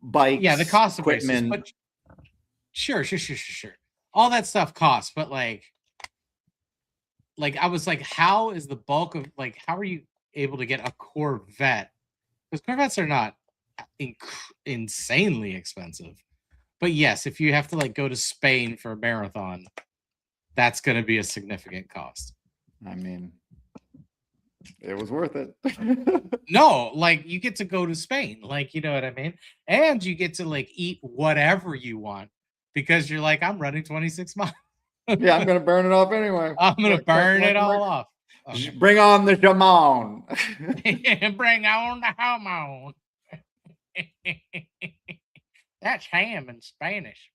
Bikes. Yeah, the cost of equipment. races, but sure. All that stuff costs, but like I was like, how is the bulk of how are you able to get a Corvette? Because Corvettes are not insanely expensive. But yes, if you have to go to Spain for a marathon, that's going to be a significant cost. I mean, it was worth it. No, you get to go to Spain, you know what I mean? And you get to eat whatever you want because you're like, I'm running 26 miles. Yeah, I'm going to burn it off anyway. I'm going to burn it all off. Okay. Bring on the jamon. Bring on the jamon. That's ham in Spanish.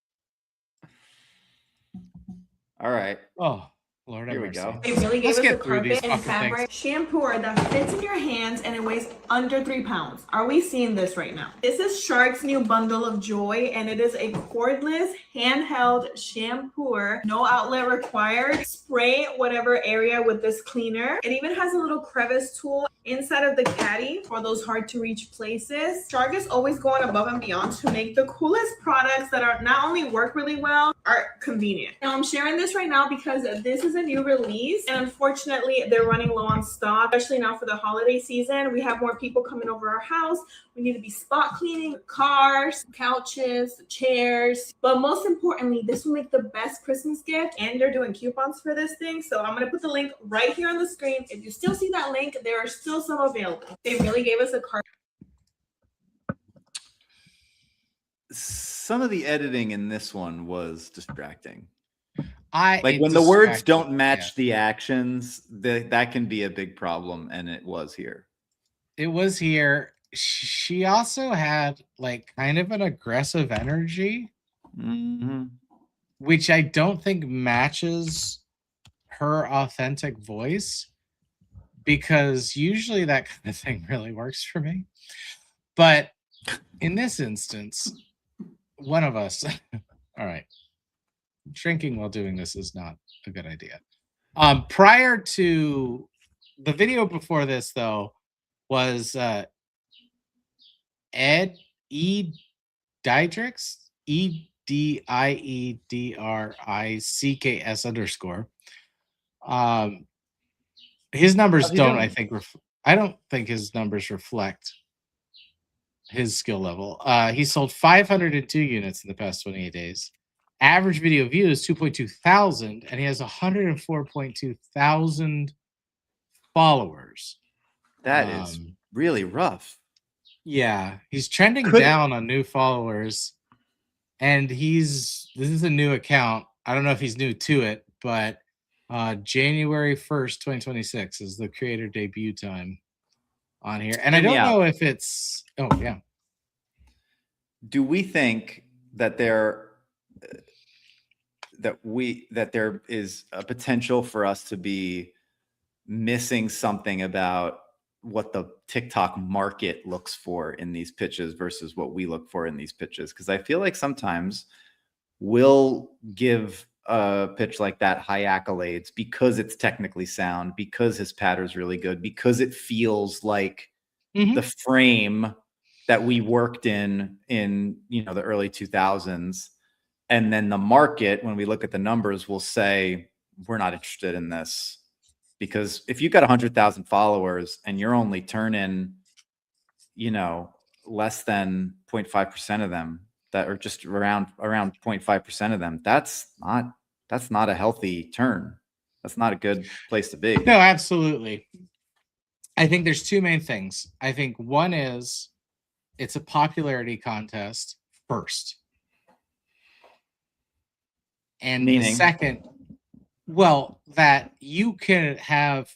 All right. Oh, Lord, here we go. They really gave Let's us get a through these carpet and fucking fabric shampooer that fits in your hands and it weighs under 3 pounds. Are we seeing this right now? This is Shark's new bundle of joy, and it is a cordless handheld shampooer, no outlet required. Spray whatever area with this cleaner. It even has a little crevice tool inside of the caddy for those hard to reach places. Shark is always going above and beyond to make the coolest products that are not only work really well, are convenient. Now I'm sharing this right now because this is a new release, and unfortunately they're running low on stock, especially now for the holiday season. We have more people coming over our house. We need to be spot cleaning cars, couches, chairs, but most importantly, this will make the best Christmas gift, and they're doing coupons for this thing. So I'm gonna put the link right here on the screen. If you still see that link, there are still some available. They really gave us a card. Some of the editing in this one was distracting. When the words don't match the actions, that can be a big problem, and it was here. It was here. She also had kind of an aggressive energy, which I don't think matches her authentic voice, because usually that kind of thing really works for me. But in this instance, one of us, all right, drinking while doing this is not a good idea. Prior to the video before this, though, was Ed E. Diedrichs, EDIEDRICKS_. His numbers don't, I think, I don't think his numbers reflect his skill level. He sold 502 units in the past 28 days. Average video views 2.2 thousand, and he has 104.2 thousand followers. That is really rough. Yeah, he's trending down on new followers, and this is a new account. I don't know if he's new to it, but January 1st, 2026 is the creator debut time on here. And I don't know if it's Do we think that there is a potential for us to be missing something about what the TikTok market looks for in these pitches versus what we look for in these pitches? Because I feel like sometimes we'll give a pitch like that high accolades because it's technically sound, because his patter's really good, because it feels like the frame that we worked in the early 2000s. And then the market, when we look at the numbers, will say, we're not interested in this. because if you got 100,000 followers and you're only turning, you know, less than 0.5% of them, that are just around 0.5% of them, that's not a healthy turn. That's not a good place to be. No, absolutely. I think there's two main things. I think one is it's a popularity contest first. And the Meaning? second, well, that you can have,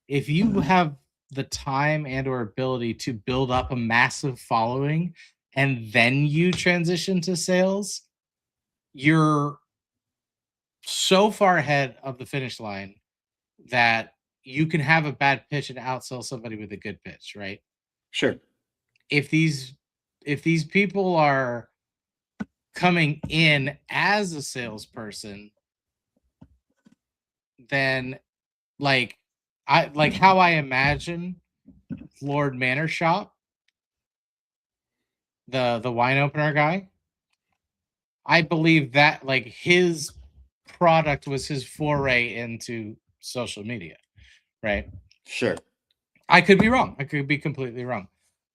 if you have the time and or ability to build up a massive following and then you transition to sales, you're so far ahead of the finish line that you can have a bad pitch and outsell somebody with a good pitch, right? Sure. If these people are coming in as a salesperson, then like how I imagine Lord Manor Shop, the wine opener guy, I believe that like his product was his foray into social media, right? Sure. I could be wrong. I could be completely wrong.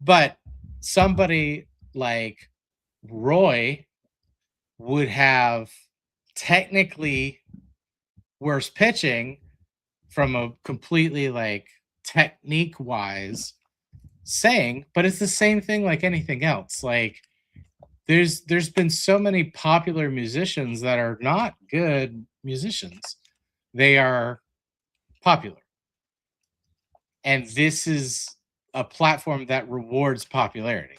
But somebody like Roy would have technically worse pitching from a completely like technique wise saying, but it's the same thing like anything else. Like there's been so many popular musicians that are not good musicians. They are popular. And this is a platform that rewards popularity.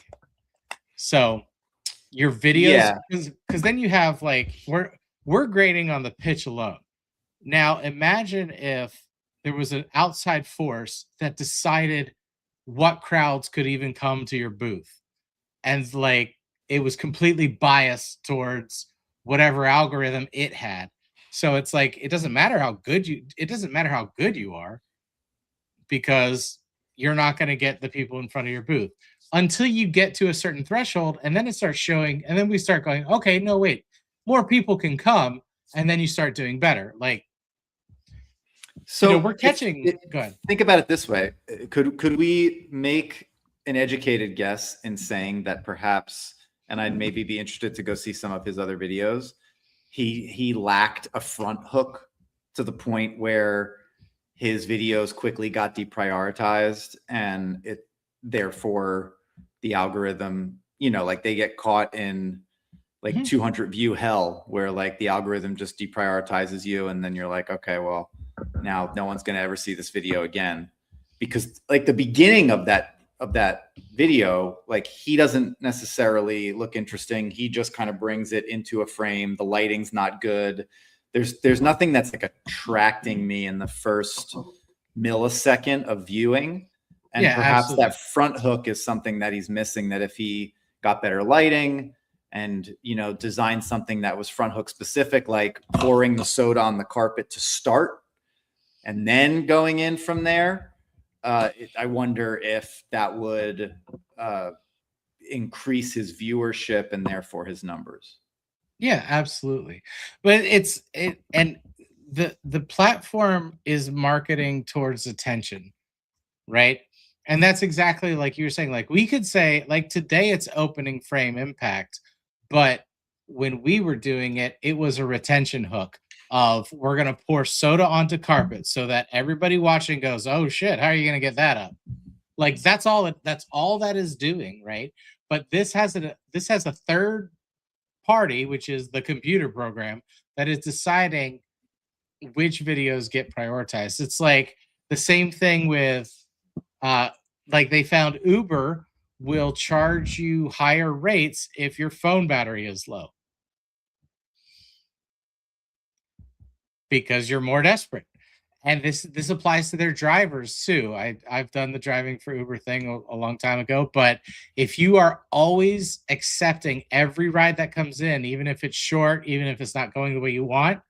So your videos, because then you have like we're grading on the pitch alone. Now imagine if there was an outside force that decided what crowds could even come to your booth, and like it was completely biased towards whatever algorithm it had. So it's like it doesn't matter how good you are, because you're not going to get the people in front of your booth until you get to a certain threshold, and then it starts showing, and then we start going, okay, no, wait, more people can come, and then you start doing better. Like, so we're catching. Go ahead. Think about it this way: could we make an educated guess in saying that perhaps, and I'd maybe be interested to go see some of his other videos, he lacked a front hook to the point where his videos quickly got deprioritized, and it therefore the algorithm, you know, like they get caught in like 200 view hell, where like the algorithm just deprioritizes you, and then you're like, okay, well, now no one's going to ever see this video again, because like the beginning of that video, like he doesn't necessarily look interesting. He just kind of brings it into a frame. The lighting's not good. There's nothing that's like attracting me in the first millisecond of viewing. And perhaps absolutely, that front hook is something that he's missing, that if he got better lighting and, you know, designed something that was front hook specific, like pouring the soda on the carpet to start and then going in from there, I wonder if that would increase his viewership and therefore his numbers. Yeah, absolutely. But and the platform is marketing towards attention, right? And that's exactly like you were saying. Like we could say, like today it's opening frame impact, but when we were doing it, it was a retention hook of we're gonna pour soda onto carpet so that everybody watching goes, oh shit, how are you gonna get that up? Like that's all that is doing, right? But this has a third party, which is the computer program, that is deciding which videos get prioritized. It's like the same thing with like they found Uber will charge you higher rates if your phone battery is low because you're more desperate. And this applies to their drivers too. I've done the driving for Uber thing a long time ago, but if you are always accepting every ride that comes in, even if it's short, even if it's not going the way you want,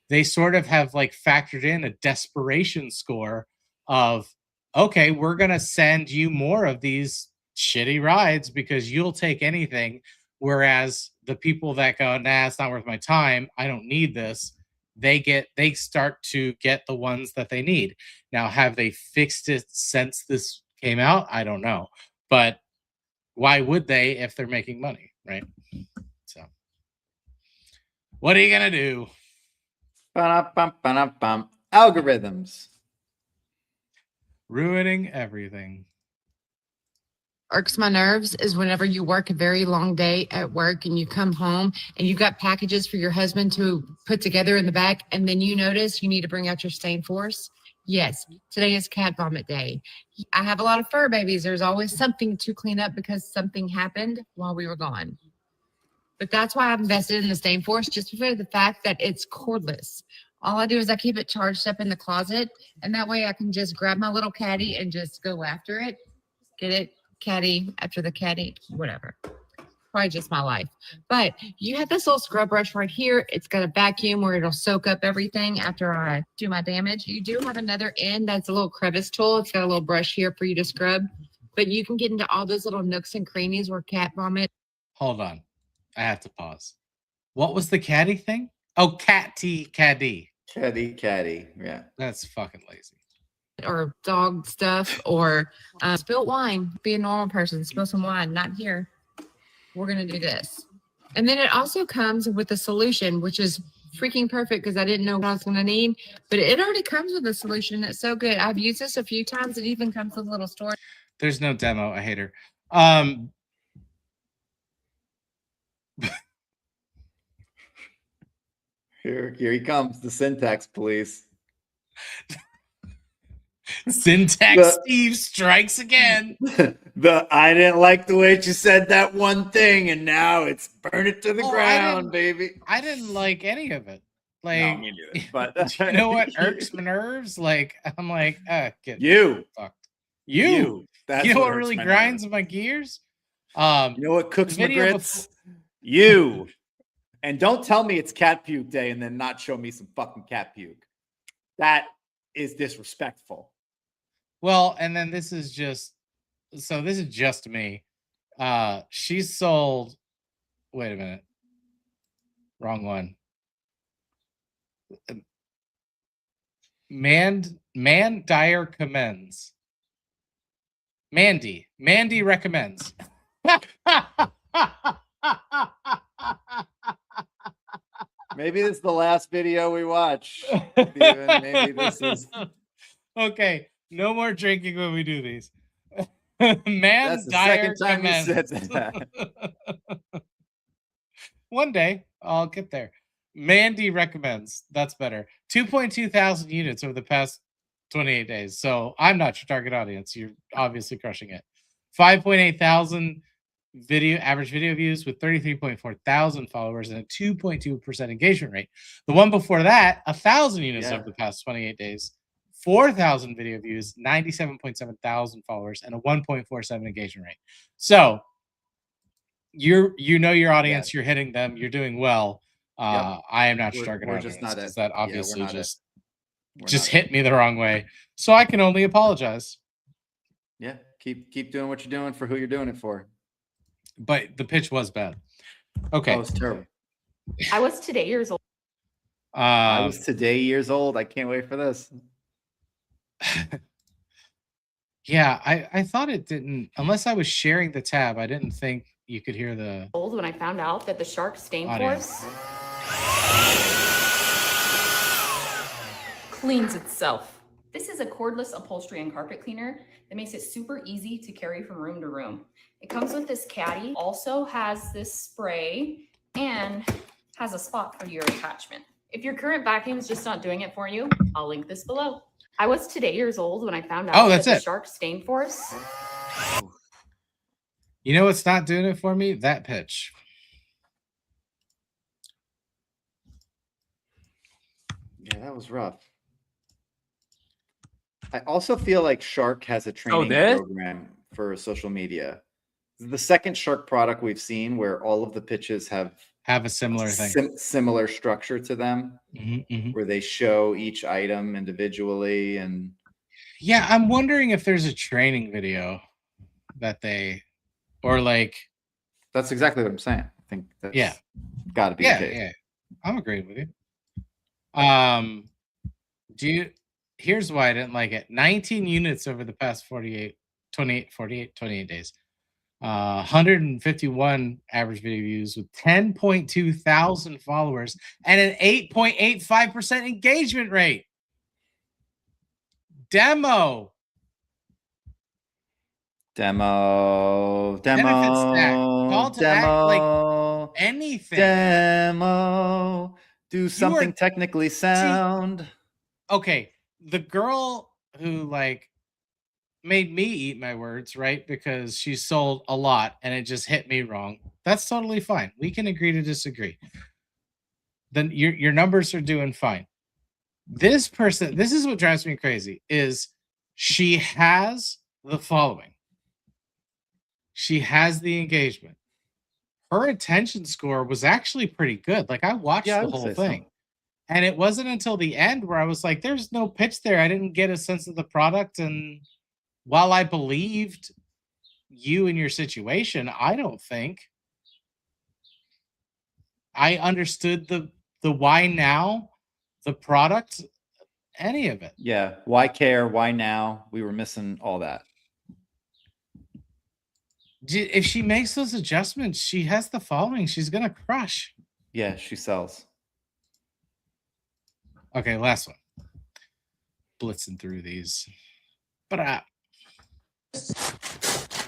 they sort of have like factored in a desperation score of, okay, we're going to send you more of these shitty rides because you'll take anything. Whereas the people that go, nah, it's not worth my time, I don't need this, they start to get the ones that they need. Now, have they fixed it since this came out? I don't know, but why would they if they're making money, right? So, what are you gonna do? Ba-dum-bum. Algorithms. Ruining everything. Irks my nerves is whenever you work a very long day at work and you come home and you've got packages for your husband to put together in the back, and then you notice you need to bring out your stain force. Yes, today is cat vomit day. I have a lot of fur babies. There's always something to clean up because something happened while we were gone. But that's why I've invested in the stain force, just for the fact that it's cordless. All I do is I keep it charged up in the closet, and that way I can just grab my little caddy and just go after it, get it, caddy after the caddy, whatever. Probably just my life. But you have this little scrub brush right here. It's got a vacuum where it'll soak up everything after I do my damage. You do have another end that's a little crevice tool. It's got a little brush here for you to scrub, but you can get into all those little nooks and crannies where cat vomit. Hold on. I have to pause. What was the caddy thing? Oh, caddy. Caddy. Yeah. That's fucking lazy. Or dog stuff or spilt wine. Be a normal person. Spill some wine. Not here. We're going to do this. And then it also comes with a solution, which is freaking perfect because I didn't know what I was going to need. But it already comes with a solution. It's so good. I've used this a few times. It even comes with a little storage. There's no demo. I hate her. Here he comes, the syntax police. Syntax Steve strikes again. I didn't like the way she said that one thing, and now it's burn it to the ground, baby. I didn't like any of it. Like, No, me neither, but you know what irks my nerves? Like, I'm like, get you fucked. You That's know what hurts really my grinds nerves. my gears? You know what cooks my video grits? You. And don't tell me it's cat puke day and then not show me some fucking cat puke. That is disrespectful. Well, and then this is just me. She sold, wait a minute. Wrong one. Man Dyer commends. Mandy recommends. Maybe this is the last video we watch. Steven. Maybe this is okay. No more drinking when we do these. That's the Dyer second time you said commends. that. One day I'll get there. Mandy recommends. That's better. 2.2 thousand units over the past 28 days. So I'm not your target audience. You're obviously crushing it. 5.8 thousand average video views with 33.4 thousand followers and a 2.2% engagement rate. The one before that, 1,000 units over the past 28 days, 4,000 video views, 97.7 thousand followers, and a 1.47 engagement rate. So you know your audience, you're hitting them, you're doing well. I am not your target audience. Just that obviously just hit me the wrong way. So I can only apologize. Yeah, keep doing what you're doing for who you're doing it for. But the pitch was bad. Okay. That was terrible. I was today years old. I was today years old. I can't wait for this. Yeah, I thought it didn't, unless I was sharing the tab, I didn't think you could hear the Old when I found out that the Shark Stain audio. Force cleans itself. This is a cordless upholstery and carpet cleaner that makes it super easy to carry from room to room. It comes with this caddy, also has this spray, and has a spot for your attachment. If your current vacuum is just not doing it for you, I'll link this below. I was today years old when I found out that the Shark Stain Force. You know what's not doing it for me? That pitch. Yeah, that was rough. I also feel like Shark has a training program for social media. The second Shark product we've seen where all of the pitches have a similar thing, similar structure to them, where they show each item individually. And yeah, I'm wondering if there's a training video that they, or like, that's exactly what I'm saying. I think that's got to be the case. Yeah, I'm agreeing with you. Here's why I didn't like it. 19 units over the past 28 days. 151 average video views with 10.2 thousand followers and an 8.85% engagement rate. Demo. Benefit stack. Call to act, like anything. Demo. Do something technically sound. Okay, the girl who like made me eat my words, right? Because she sold a lot and it just hit me wrong. That's totally fine. We can agree to disagree. Then your numbers are doing fine. This person, this is what drives me crazy, is she has the following. She has the engagement. Her attention score was actually pretty good. Like I watched the whole thing. And it wasn't until the end where I was like, there's no pitch there. I didn't get a sense of the product. And while I believed you in your situation, I don't think I understood the why now, the product, any of it. Yeah. Why care? Why now? We were missing all that. If she makes those adjustments, she has the following. She's going to crush. Yeah, she sells. Okay, last one. Blitzing through these. But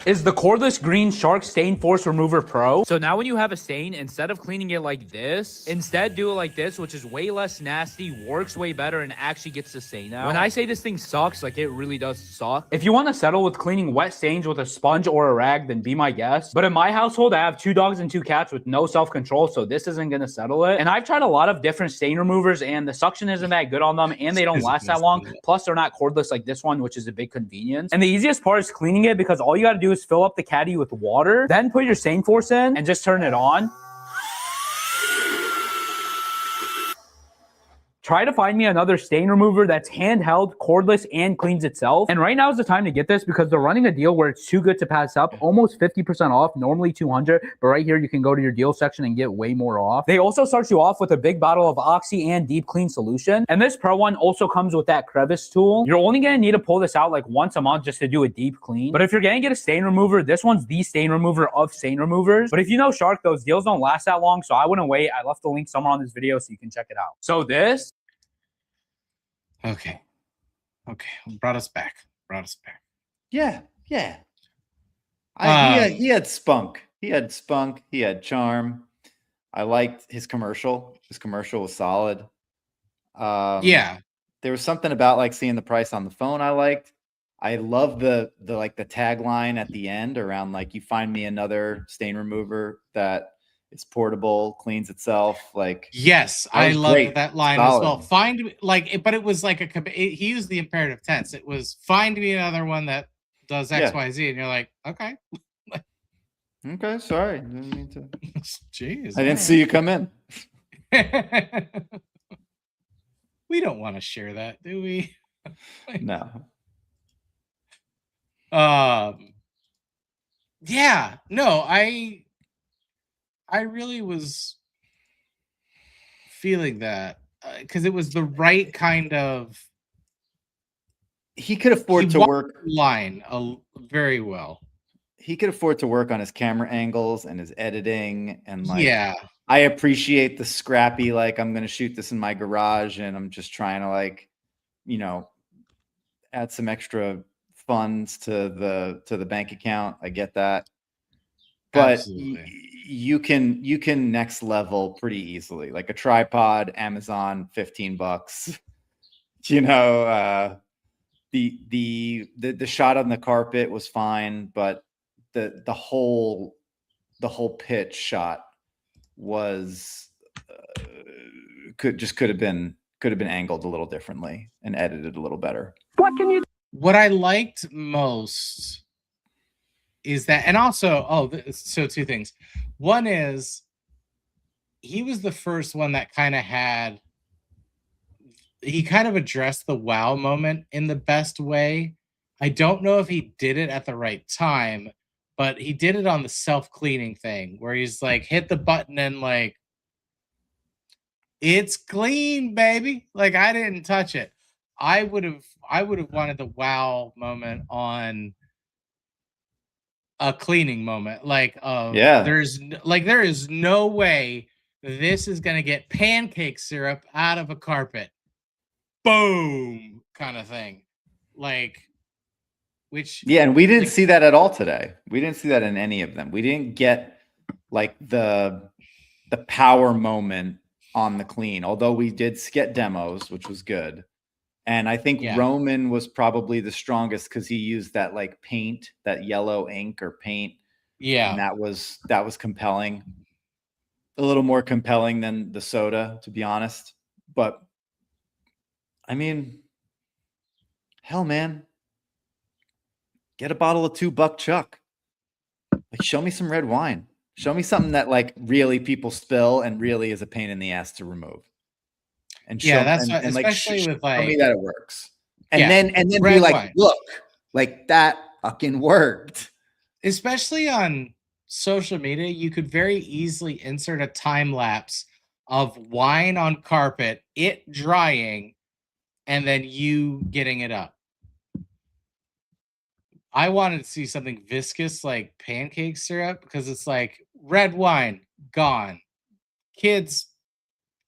is the cordless green Shark Stain Force Remover Pro. So now when you have a stain, instead of cleaning it like this, instead do it like this, which is way less nasty, works way better, and actually gets the stain out. When I say this thing sucks, like it really does suck. If you want to settle with cleaning wet stains with a sponge or a rag, then be my guest. But in my household, I have 2 dogs and 2 cats with no self-control, so this isn't going to settle it. And I've tried a lot of different stain removers, and the suction isn't that good on them, and they don't last that long. Plus, they're not cordless like this one, which is a big convenience. And the easiest part is cleaning it, because all you got to do is fill up the caddy with water, then put your stain force in and just turn it on. Try to find me another stain remover that's handheld, cordless, and cleans itself. And right now is the time to get this because they're running a deal where it's too good to pass up. Almost 50% off, normally $200, but right here you can go to your deal section and get way more off. They also start you off with a big bottle of Oxy and Deep Clean solution. And this Pro one also comes with that crevice tool. You're only gonna need to pull this out like once a month just to do a deep clean. But if you're gonna get a stain remover, this one's the stain remover of stain removers. But if you know Shark, those deals don't last that long, so I wouldn't wait. I left the link somewhere on this video so you can check it out. So this. Okay. Brought us back. Yeah. He had spunk. He had charm. I liked his commercial. His commercial was solid. Yeah. There was something about like seeing the price on the phone I liked. I love the like the tagline at the end around like, you find me another stain remover that it's portable, cleans itself. Like, yes, I love that line as well. But it was like he used the imperative tense. It was find me another one that does X, Y, Z, and you're like, okay. Okay, sorry. Didn't mean to. Jeez, I didn't see you come in. We don't want to share that, do we? No. Yeah, no, I really was feeling that because it was the right kind of. He could afford to work line very well. He could afford to work on his camera angles and his editing and like. Yeah, I appreciate the scrappy. Like, I'm gonna shoot this in my garage and I'm just trying to like, add some extra funds to the bank account. I get that, but you can next level pretty easily. Like a tripod, Amazon, $15. The shot on the carpet was fine, but the whole pitch shot was could have been angled a little differently and edited a little better. What I liked most is that, and also, so 2 things. One is he was the first one that he kind of addressed the wow moment in the best way. I don't know if he did it at the right time, but he did it on the self-cleaning thing where he's like, hit the button and like, It's clean, baby. Like I didn't touch it. I would have wanted the wow moment on a cleaning moment. Like Yeah. there is no way this is gonna get pancake syrup out of a carpet. Boom, kind of thing. Like which Yeah, and we didn't like, see that at all today. We didn't see that in any of them. We didn't get like the power moment on the clean, although we did get demos, which was good. And I think Roman was probably the strongest because he used that like paint, that yellow ink or paint. Yeah. And that was compelling. A little more compelling than the soda, to be honest. But I mean, hell, man. Get a bottle of $2 Chuck. Like, show me some red wine. Show me something that like really people spill and really is a pain in the ass to remove. And show, that's and, what, especially with like show me that it works. And then be like, wine. Look, like that fucking worked. Especially on social media, you could very easily insert a time lapse of wine on carpet, it drying, and then you getting it up. I wanted to see something viscous like pancake syrup because it's like red wine, gone. Kids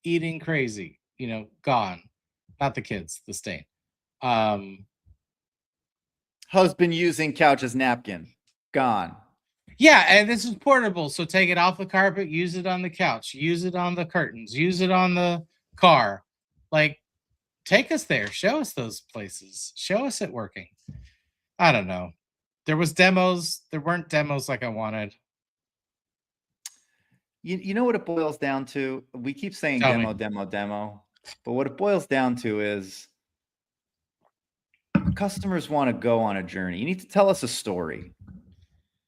eating crazy, gone. Not the kids, the stain. Husband using couch as napkin, gone. Yeah, and this is portable, so take it off the carpet, use it on the couch, use it on the curtains, use it on the car. Like, take us there. Show us those places. Show us it working. I don't know. There was demos. There weren't demos like I wanted. You know what it boils down to? We keep saying demo. But what it boils down to is customers want to go on a journey. You need to tell us a story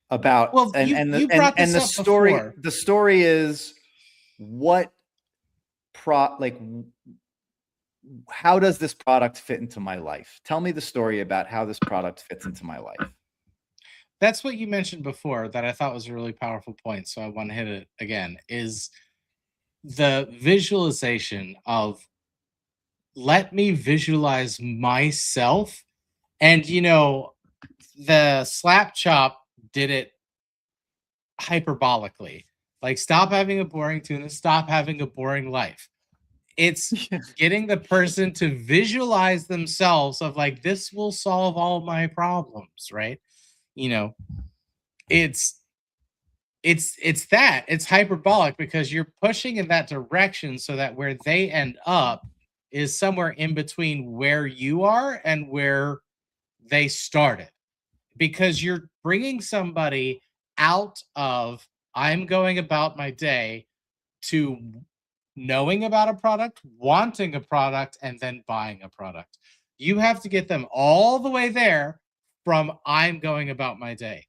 about the story before. The story is what how does this product fit into my life? Tell me the story about how this product fits into my life. That's what you mentioned before that I thought was a really powerful point. So I want to hit it again, is the visualization of let me visualize myself. And, the slap chop did it hyperbolically. Like, stop having a boring tuna, stop having a boring life. It's getting the person to visualize themselves of like, this will solve all my problems, right? It's hyperbolic because you're pushing in that direction so that where they end up is somewhere in between where you are and where they started, because you're bringing somebody out of I'm going about my day to knowing about a product, wanting a product, and then buying a product. You have to get them all the way there from I'm going about my day.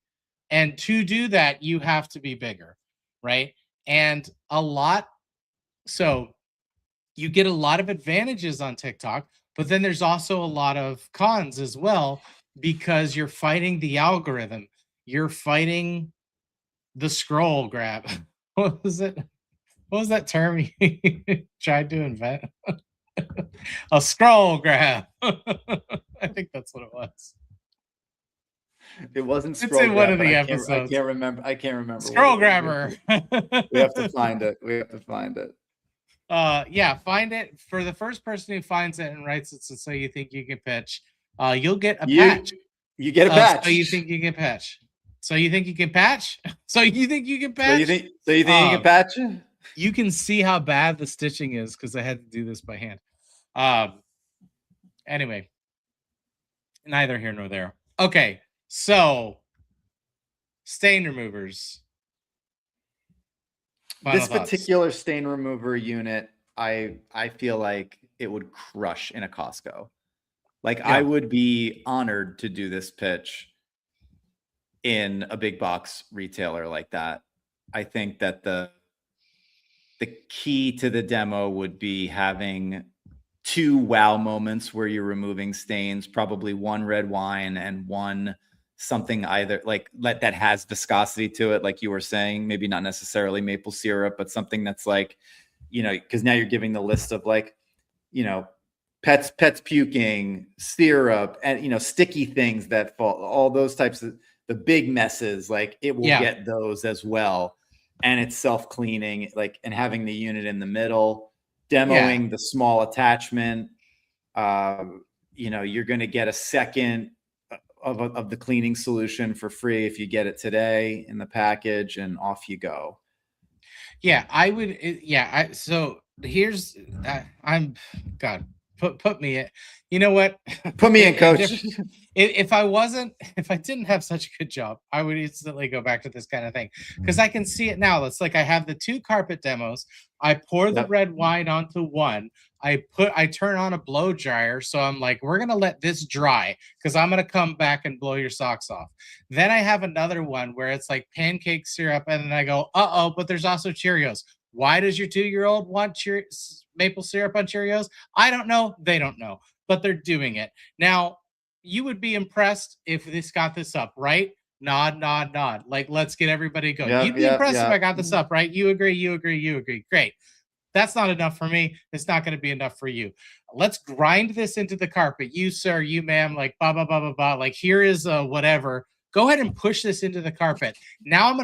And to do that, you have to be bigger, right? And so you get a lot of advantages on TikTok, but then there's also a lot of cons as well, because you're fighting the algorithm. You're fighting the scroll grab. What was it? What was that term you tried to invent? A scroll grab. I think that's what it was. It wasn't scroll it's in grab, one of the episodes. I can't remember. Scroll grabber. We have to find it. Yeah, find it. For the first person who finds it and writes it, so you think you can pitch, you'll get a patch. You get a patch. So you think you can patch. So you think you can patch? So you think you can patch? So you think you can patch? You can see how bad the stitching is because I had to do this by hand. Anyway, neither here nor there. Okay, so stain removers. This particular stain remover unit, I feel like it would crush in a Costco. Like, I would be honored to do this pitch in a big box retailer like that. I think that the key to the demo would be having 2 wow moments where you're removing stains, probably 1 red wine and 1 something either that has viscosity to it, like you were saying, maybe not necessarily maple syrup, but something that's like you know, because now you're giving the list of like, you know, pets puking, syrup, and, you know, sticky things that fall, all those types of the big messes, like it will get those as well. And it's self-cleaning, like, and having the unit in the middle, demoing the small attachment. You know, you're going to get a second of the cleaning solution for free if you get it today in the package, and off you go. Yeah, I would. So here's, I'm God. Put me in. You know what? Put me in, coach. If I didn't have such a good job, I would instantly go back to this kind of thing, because I can see it now. It's like I have the 2 carpet demos. I pour the red wine onto one. I turn on a blow dryer. So I'm like, we're gonna let this dry because I'm gonna come back and blow your socks off. Then I have another one where it's like pancake syrup, and then I go, but there's also Cheerios. Why does your 2-year-old want maple syrup on Cheerios? I don't know. They don't know, but they're doing it. Now, you would be impressed if this got this up, right? Nod, nod, nod. Like, let's get everybody going. You'd be impressed if I got this up, right? You agree, you agree, you agree. Great. That's not enough for me. It's not going to be enough for you. Let's grind this into the carpet. You, sir, you, ma'am, like, blah, blah, blah, blah, blah. Like, here is whatever. Go ahead and push this into the carpet. Now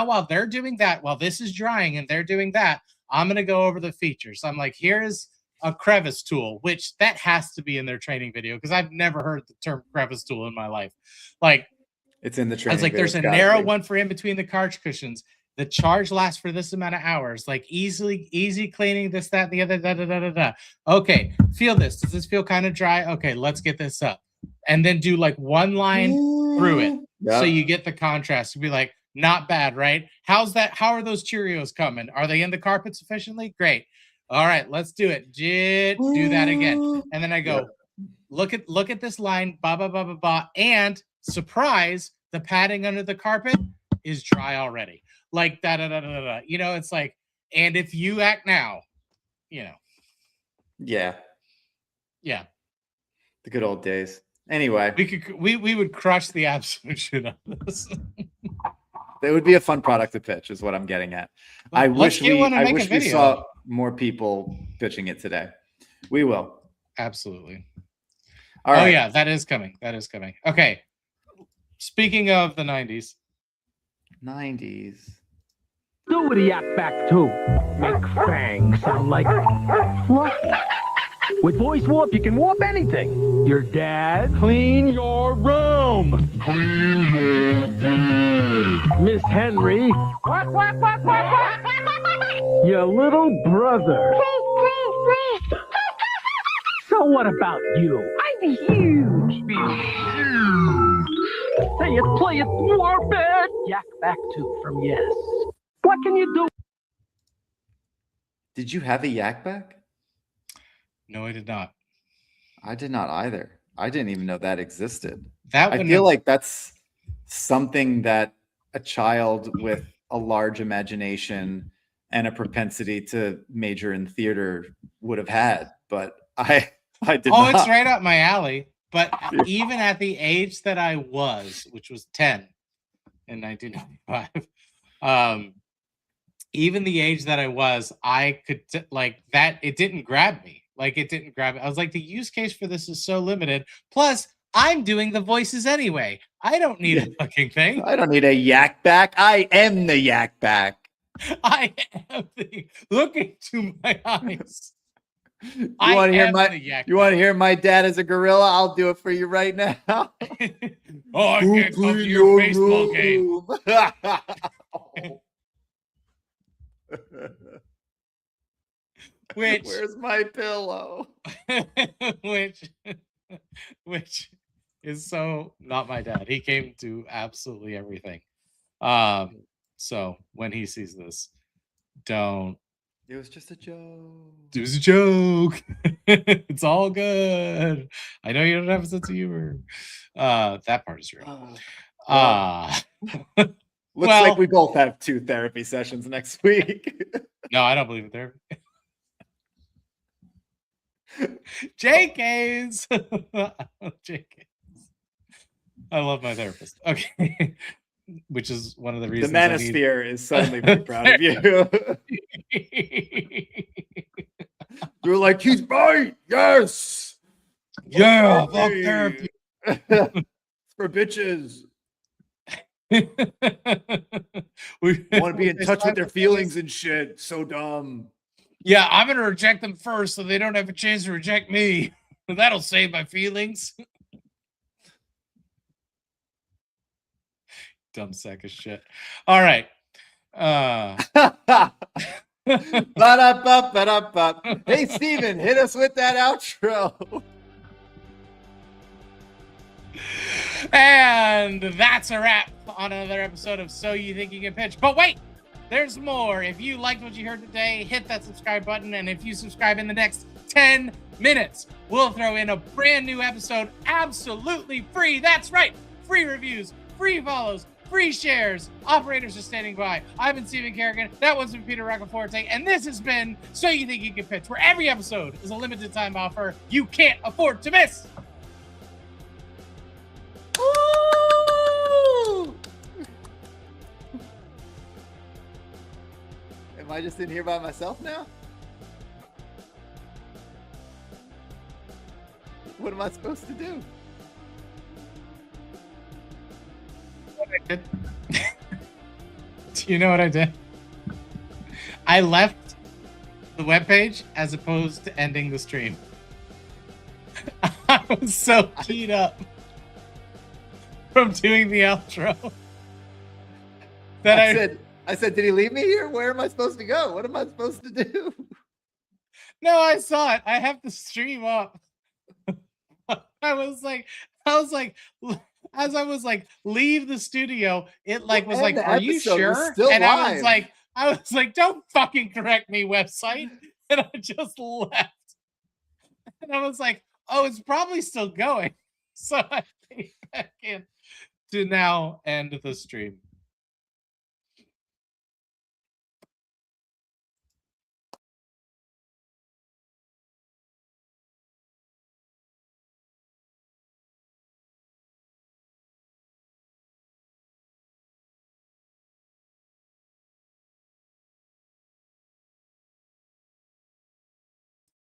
while they're doing that, while this is drying and they're doing that, I'm going to go over the features. I'm like, here's a crevice tool, which that has to be in their training video, because I've never heard the term crevice tool in my life. Like, it's in the training. I was like, there's a narrow one for in between the couch cushions. The charge lasts for this amount of hours. Like, easy cleaning, this, that, the other, da, da, da, da, da. Okay, feel this. Does this feel kind of dry? Okay, let's get this up. And then do like one line through it. So you get the contrast. You'd be like, not bad, right? How's that? How are those Cheerios coming? Are they in the carpet sufficiently? Great. All right, let's do it. Do that again. And then I go, look at this line, blah, blah, blah, blah, blah. And surprise, the padding under the carpet is dry already. Like, da, da, da, da, da. You know, it's like, and if you act now, you know. Yeah. The good old days. Anyway, we would crush the absolute shit out of this. It would be a fun product to pitch, is what I'm getting at. I wish we saw more people pitching it today. We will. Absolutely. All right. Oh yeah, that is coming. Okay. Speaking of the 90s. Do the yak back too. Make Fang sound like fluffy. With voice warp, you can warp anything. Your dad, clean your room. Clean your room. Miss Henry, what? Your little brother. Please. So what about you? I'm huge. Say it, play it, warp it. Yak back to from Yes. What can you do? Did you have a yak back? No, I did not. I did not either. I didn't even know that existed. I feel like that's something that a child with a large imagination and a propensity to major in theater would have had, but I did not. It's right up my alley. But even at the age that I was, which was 10 in 1995, even the age that I was, I could like that. It didn't grab me. I was like, the use case for this is so limited. Plus, I'm doing the voices anyway. I don't need a fucking thing. I don't need a yak back. I am the yak back. I am look into my eyes. You want to hear my dad as a gorilla? I'll do it for you right now. I can't come to your baseball game. Where's my pillow? which is so not my dad. He came to absolutely everything. So when he sees this, don't. It was just a joke. It was a joke. It's all good. I know you don't have a sense of humor. That part is real. Looks like we both have 2 therapy sessions next week. No, I don't believe in therapy. JKs. JKs. I love my therapist. Okay. which is one of the The reasons I need- Manosphere is suddenly very proud of you. You're like, he's right. Yes. Yeah, Fuck fuck me. therapy. It's for bitches. We Want to be in touch with their feelings and shit. So dumb. Yeah, I'm gonna reject them first, so they don't have a chance to reject me. That'll save my feelings. Dumb sack of shit. All right. Ba-da-ba-ba-da-ba. Hey, Steven, hit us with that outro. And that's a wrap on another episode of So You Think You Can Pitch. But wait, there's more. If you liked what you heard today, hit that subscribe button. And if you subscribe in the next 10 minutes, we'll throw in a brand new episode absolutely free. That's right. Free reviews, free follows, free shares. Operators are standing by. I've been Steven Kerrigan. That was been Peter Roccaforte. And this has been So You Think You Can Pitch, where every episode is a limited time offer you can't afford to miss. Woo! Am I just in here by myself now? What am I supposed to do? Do you know what I did? I left the webpage as opposed to ending the stream. I was so keyed up from doing the outro that I said, did he leave me here? Where am I supposed to go? What am I supposed to do? No, I saw it. I have the stream up. I was like, as I was like, leave the studio, it like was like, are you sure? And I was like, don't fucking correct me, website. And I just left. And I was like, oh, it's probably still going. So I came back in to now end the stream.